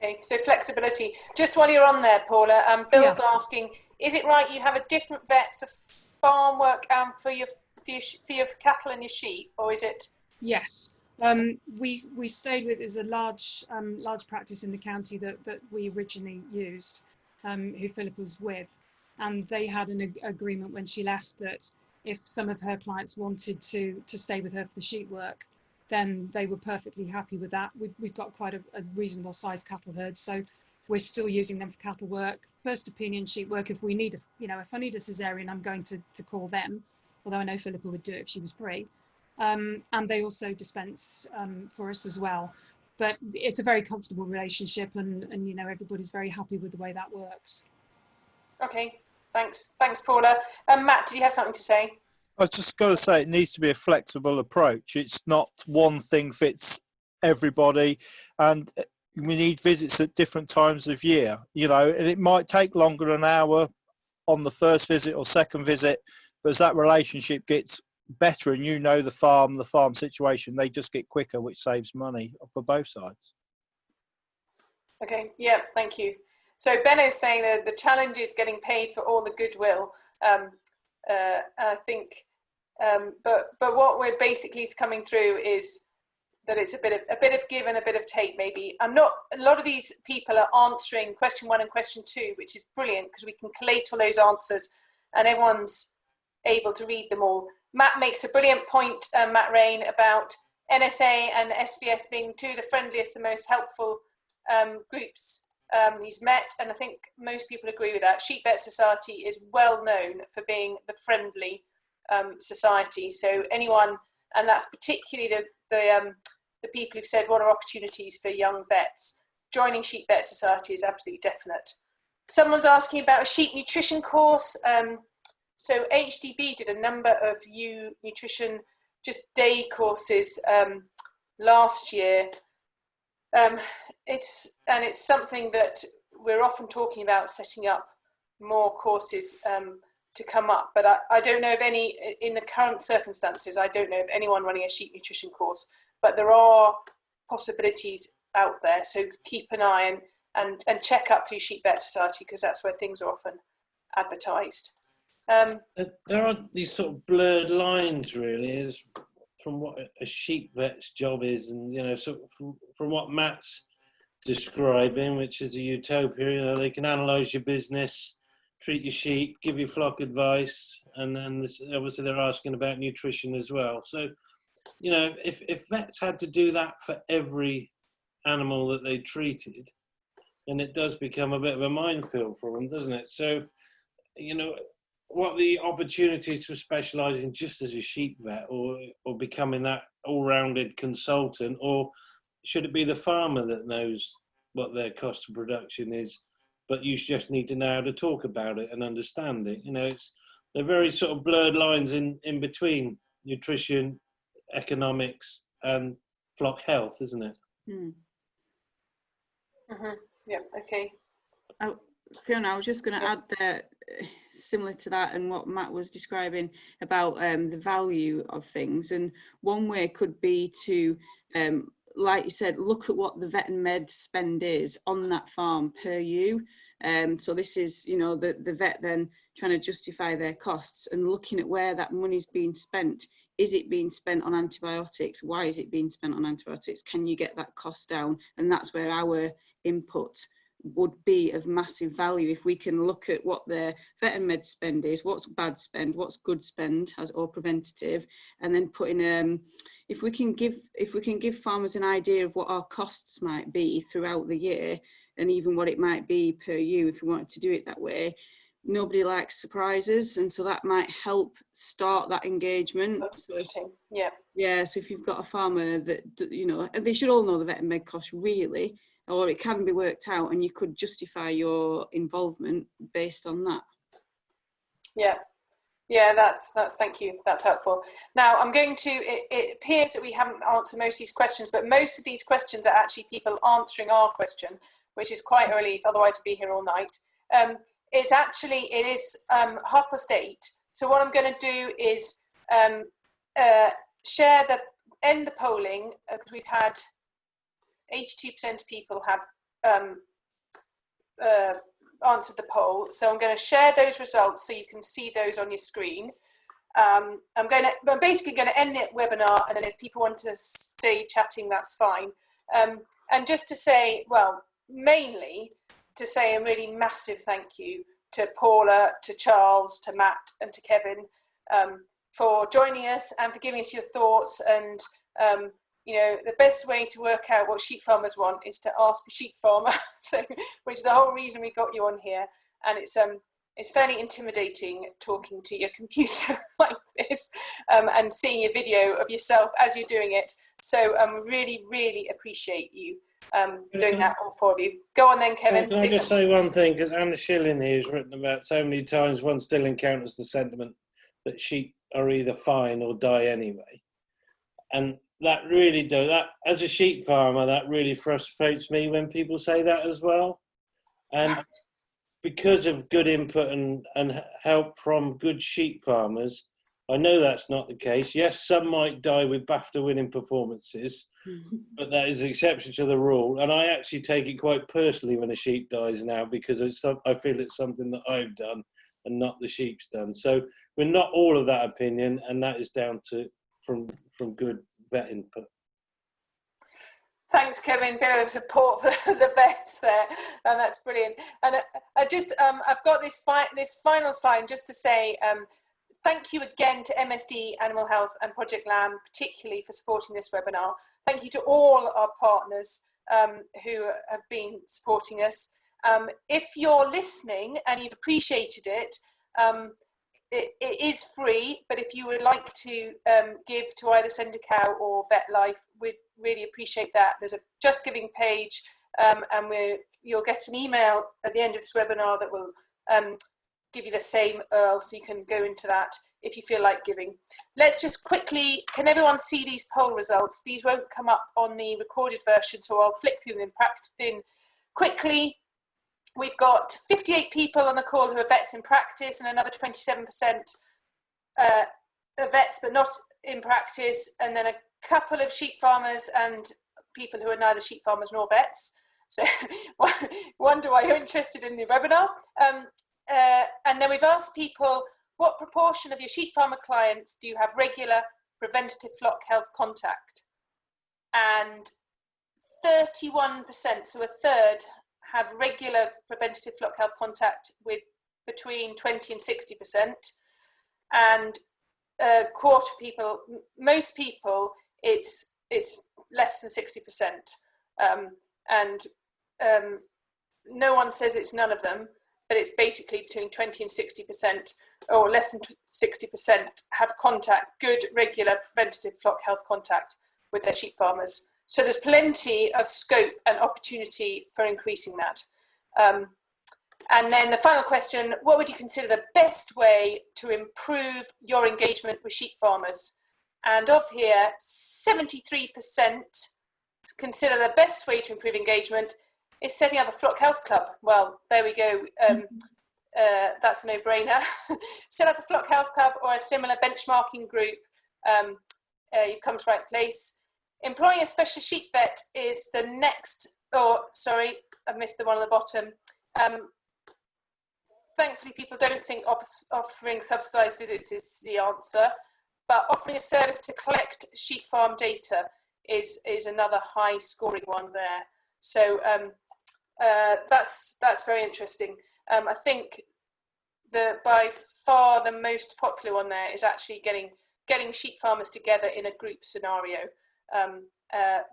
Okay, so flexibility. Just while you're on there, Pauhla, Bill's asking, is it right you have a different vet for farm work and for your cattle and your sheep, or is it? Yes. We stayed with, is a large practice in the county that we originally used, who Philippa was with, and they had an agreement when she left that if some of her clients wanted to stay with her for the sheep work, then they were perfectly happy with that. We've got quite a reasonable sized cattle herd, so we're still using them for cattle work, first opinion sheep work. If we need if I need a cesarean, I'm going to call them, although I know Philippa would do it if she was free. And they also dispense for us as well. But it's a very comfortable relationship, and everybody's very happy with the way that works. Okay, thanks Pauhla. Matt, did you have something to say? I was just going to say, it needs to be a flexible approach. It's not one thing fits everybody, and we need visits at different times of year, and it might take longer than an hour on the first visit or second visit, but as that relationship gets better and the farm situation, they just get quicker, which saves money for both sides. Okay, yeah, thank you. So Ben is saying that the challenge is getting paid for all the goodwill. I think, but what we're basically coming through is that it's a bit of give and a bit of take. Maybe a lot of these people are answering question 1 and question 2, which is brilliant because we can collate all those answers and everyone's able to read them all. Matt makes a brilliant point, Matt Rain, about NSA and SVS being two of the friendliest and most helpful groups he's met, and I think most people agree with that. Sheep Vet Society is well known for being the friendly society. So anyone, and that's particularly the people who've said what are opportunities for young vets, joining Sheep Vet Society is absolutely definite. Someone's asking about a sheep nutrition course. So HDB did a number of nutrition, just day courses last year. It's something that we're often talking about, setting up more courses to come up. But I don't know of any, in the current circumstances, I don't know of anyone running a sheep nutrition course. But there are possibilities out there. So keep an eye and check up through Sheep Vet Society, because that's where things are often advertised. There are these sort of blurred lines, really, as from what a sheep vet's job is, and you know, so from what Matt's describing, which is a utopia, you know, they can analyse your business, treat your sheep, give you flock advice, and then obviously they're asking about nutrition as well. So, you know, if vets had to do that for every animal that they treated, then it does become a bit of a minefield for them, doesn't it? So, you know, what the opportunities for specialising just as a sheep vet, or becoming that all-rounded consultant, or should it be the farmer that knows what their cost of production is, but you just need to know how to talk about it and understand it? You know, they're very sort of blurred lines in between nutrition, economics, and flock health, isn't it? Mm. Mm-hmm. Yeah. Okay. Fiona, I was just going to add there, similar to that and what Matt was describing about the value of things. And one way could be to, like you said, look at what the vet and med spend is on that farm per ewe. So this is, you know, the vet then trying to justify their costs and looking at where that money's being spent. Is it being spent on antibiotics? Why is it being spent on antibiotics? Can you get that cost down? And that's where our input would be of massive value. If we can look at what their vet and med spend is, what's bad spend, what's good spend, or preventative, and then put in if we can give farmers an idea of what our costs might be throughout the year, and even what it might be per ewe if we wanted to do it that way. Nobody likes surprises, and so that might help start that engagement. So if you've got a farmer that, you know, they should all know the vet and med costs really, or it can be worked out, and you could justify your involvement based on that. Yeah, that's thank you. That's helpful. Now I'm going to. It appears that we haven't answered most of these questions, but most of these questions are actually people answering our question, which is quite a relief. Otherwise, we'd be here all night. It is 8:30. So what I'm going to do is end the polling, because we've had 82% of people have answered the poll. So I'm going to share those results so you can see those on your screen. I'm basically going to end the webinar, and then if people want to stay chatting, that's fine. And just to say, well, mainly to say a really massive thank you to Pauhla, to Charles, to Matt, and to Kevin for joining us and for giving us your thoughts. And you know, the best way to work out what sheep farmers want is to ask a sheep farmer, so, which is the whole reason we got you on here. And it's fairly intimidating talking to your computer like this, and seeing a video of yourself as you're doing it. So really, really appreciate you doing that, all four of you. Go on then, Kevin. Can I just say one thing? Because Anna Schilling here has written about so many times one still encounters the sentiment that sheep are either fine or die anyway. And that really does, that as a sheep farmer, that really frustrates me when people say that as well. And because of good input and help from good sheep farmers, I know that's not the case. Yes, some might die with BAFTA-winning performances, but that is the exception to the rule. And I actually take it quite personally when a sheep dies now, because I feel it's something that I've done and not the sheep's done. So we're not all of that opinion, and that is down to from good vet input. Thanks, Kevin. Bit of support for the vets there, and that's brilliant. And I've got this final slide just to say thank you again to MSD Animal Health and Project Lamb, particularly for supporting this webinar. Thank you to all our partners who have been supporting us. If you're listening and you've appreciated it, it is free, but if you would like to give to either Send a Cow or Vet Life, we'd really appreciate that. There's a Just Giving page, and you'll get an email at the end of this webinar that will give you the same URL, so you can go into that if you feel like giving. Let's just quickly, can everyone see these poll results? These won't come up on the recorded version, so I'll flick through them in quickly. We've got 58 people on the call who are vets in practice, and another 27% are vets but not in practice, and then a couple of sheep farmers and people who are neither sheep farmers nor vets. So wonder why you're interested in the webinar. And then we've asked people, what proportion of your sheep farmer clients do you have regular preventative flock health contact, and 31%, so a third, have regular preventative flock health contact with between 20 and 60%, and a quarter of people, most people, it's less than 60%, and no one says it's none of them, but it's basically between 20 and 60%, or less than 60% have good regular preventative flock health contact with their sheep farmers. So there's plenty of scope and opportunity for increasing that. And then the final question, what would you consider the best way to improve your engagement with sheep farmers? And of here, 73% consider the best way to improve engagement is setting up a flock health club. Well, there we go. That's a no-brainer. Set up a flock health club or a similar benchmarking group. You've come to the right place. Employing a specialist sheep vet is the next, sorry, I missed the one on the bottom. Thankfully, people don't think offering subsidised visits is the answer, but offering a service to collect sheep farm data is another high scoring one there. So that's very interesting. I think by far the most popular one there is actually getting sheep farmers together in a group scenario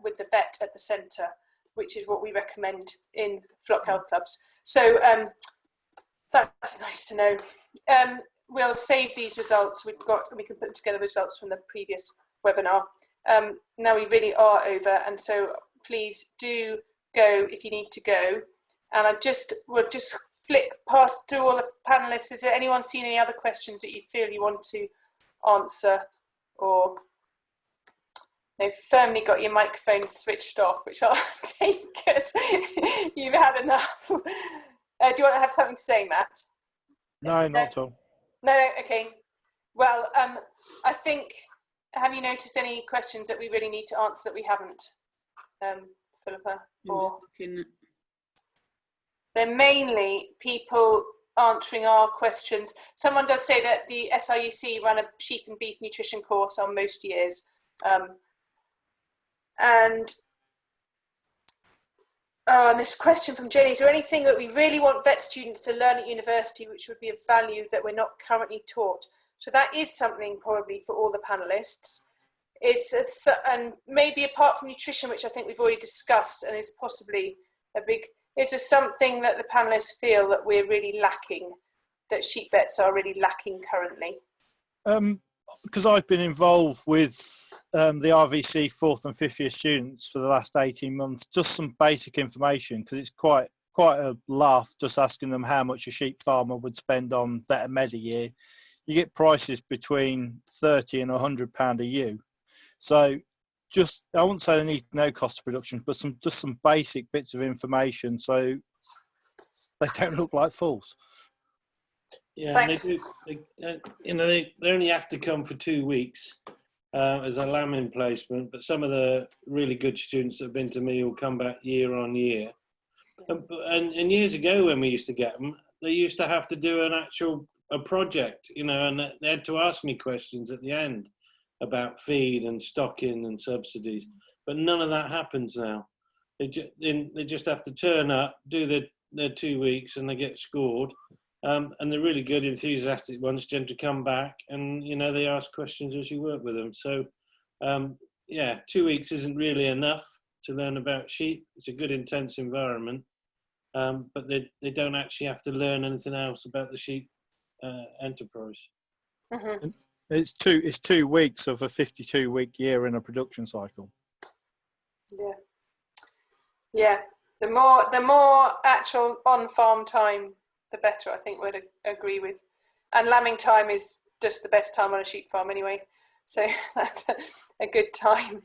with the vet at the centre, which is what we recommend in flock health clubs. So that's nice to know. We'll save these results. We can put together results from the previous webinar. Now we really are over, and so please do go if you need to go. And we'll just flick past through all the panellists. Is there anyone seen any other questions that you feel you want to answer, or they've firmly got your microphone switched off, which I'll take as you've had enough. Do you want to have something to say, Matt? No, not at all. No, okay. Well, I think, have you noticed any questions that we really need to answer that we haven't, Philippa? Or they're mainly people answering our questions. Someone does say that the SIUC ran a sheep and beef nutrition course on most years. And this question from Jenny, is there anything that we really want vet students to learn at university which would be of value that we're not currently taught? So that is something probably for all the panellists. And maybe apart from nutrition, which I think we've already discussed and is possibly a big, is there something that the panellists feel that we're really lacking, that sheep vets are really lacking currently? Because I've been involved with the RVC 4th and 5th year students for the last 18 months, just some basic information, because it's quite a laugh just asking them how much a sheep farmer would spend on vet and med a year. You get prices between £30 and £100 a ewe. So just, I wouldn't say they need no cost of production, but just some basic bits of information so they don't look like fools. Yeah, and they only have to come for 2 weeks as a lambing placement, but some of the really good students that have been to me will come back year on year. And years ago when we used to get them, they used to have to do a project, and they had to ask me questions at the end about feed and stocking and subsidies, but none of that happens now. They just have to turn up, do their 2 weeks, and they get scored. And the really good, enthusiastic ones tend to come back and, they ask questions as you work with them. So, 2 weeks isn't really enough to learn about sheep. It's a good, intense environment, but they don't actually have to learn anything else about the sheep enterprise. Mm-hmm. It's 2 weeks of a 52-week year in a production cycle. Yeah. The more actual on-farm time, the better, I think we'd agree with. And lambing time is just the best time on a sheep farm anyway. So that's a good time.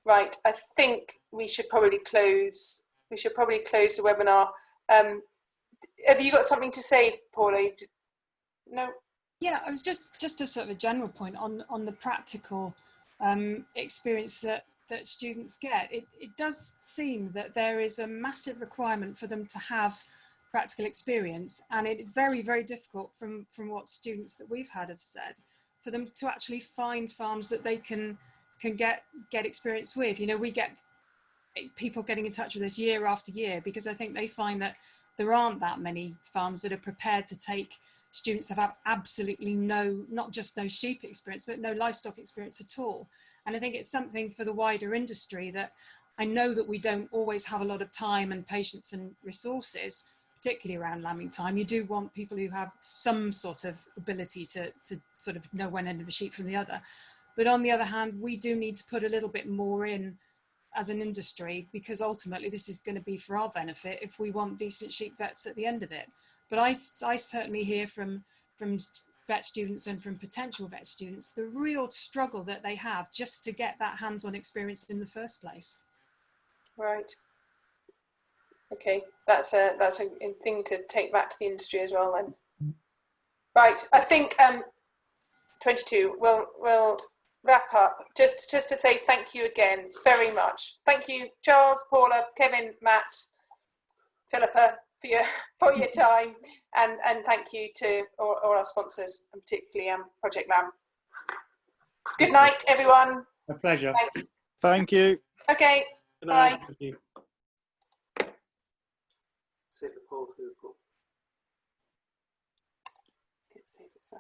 Right, I think we should probably close the webinar. Have you got something to say, Pauhla? No? Yeah, I was just a sort of a general point on the practical experience that students get. It does seem that there is a massive requirement for them to have practical experience, and it's very, very difficult from what students that we've had have said, for them to actually find farms that they can get experience with. You know, we get people getting in touch with us year after year because I think they find that there aren't that many farms that are prepared to take students that have absolutely no, not just no sheep experience, but no livestock experience at all. And I think it's something for the wider industry that I know that we don't always have a lot of time and patience and resources, particularly around lambing time. You do want people who have some sort of ability to sort of know one end of a sheep from the other. But on the other hand, we do need to put a little bit more in as an industry, because ultimately this is going to be for our benefit if we want decent sheep vets at the end of it. But I certainly hear from vet students and from potential vet students the real struggle that they have just to get that hands-on experience in the first place. Right. Okay, that's a thing to take back to the industry as well then. Right, I think 22. We'll wrap up. Just to say thank you again very much. Thank you, Charles, Pauhla, Kevin, Matt, Philippa, for your time, and thank you to all our sponsors, and particularly Project Lamb. Good night, everyone. A pleasure. Thanks. Thank you. Okay. Good night. Bye. Thank you. Save the poll to the poll. It says it's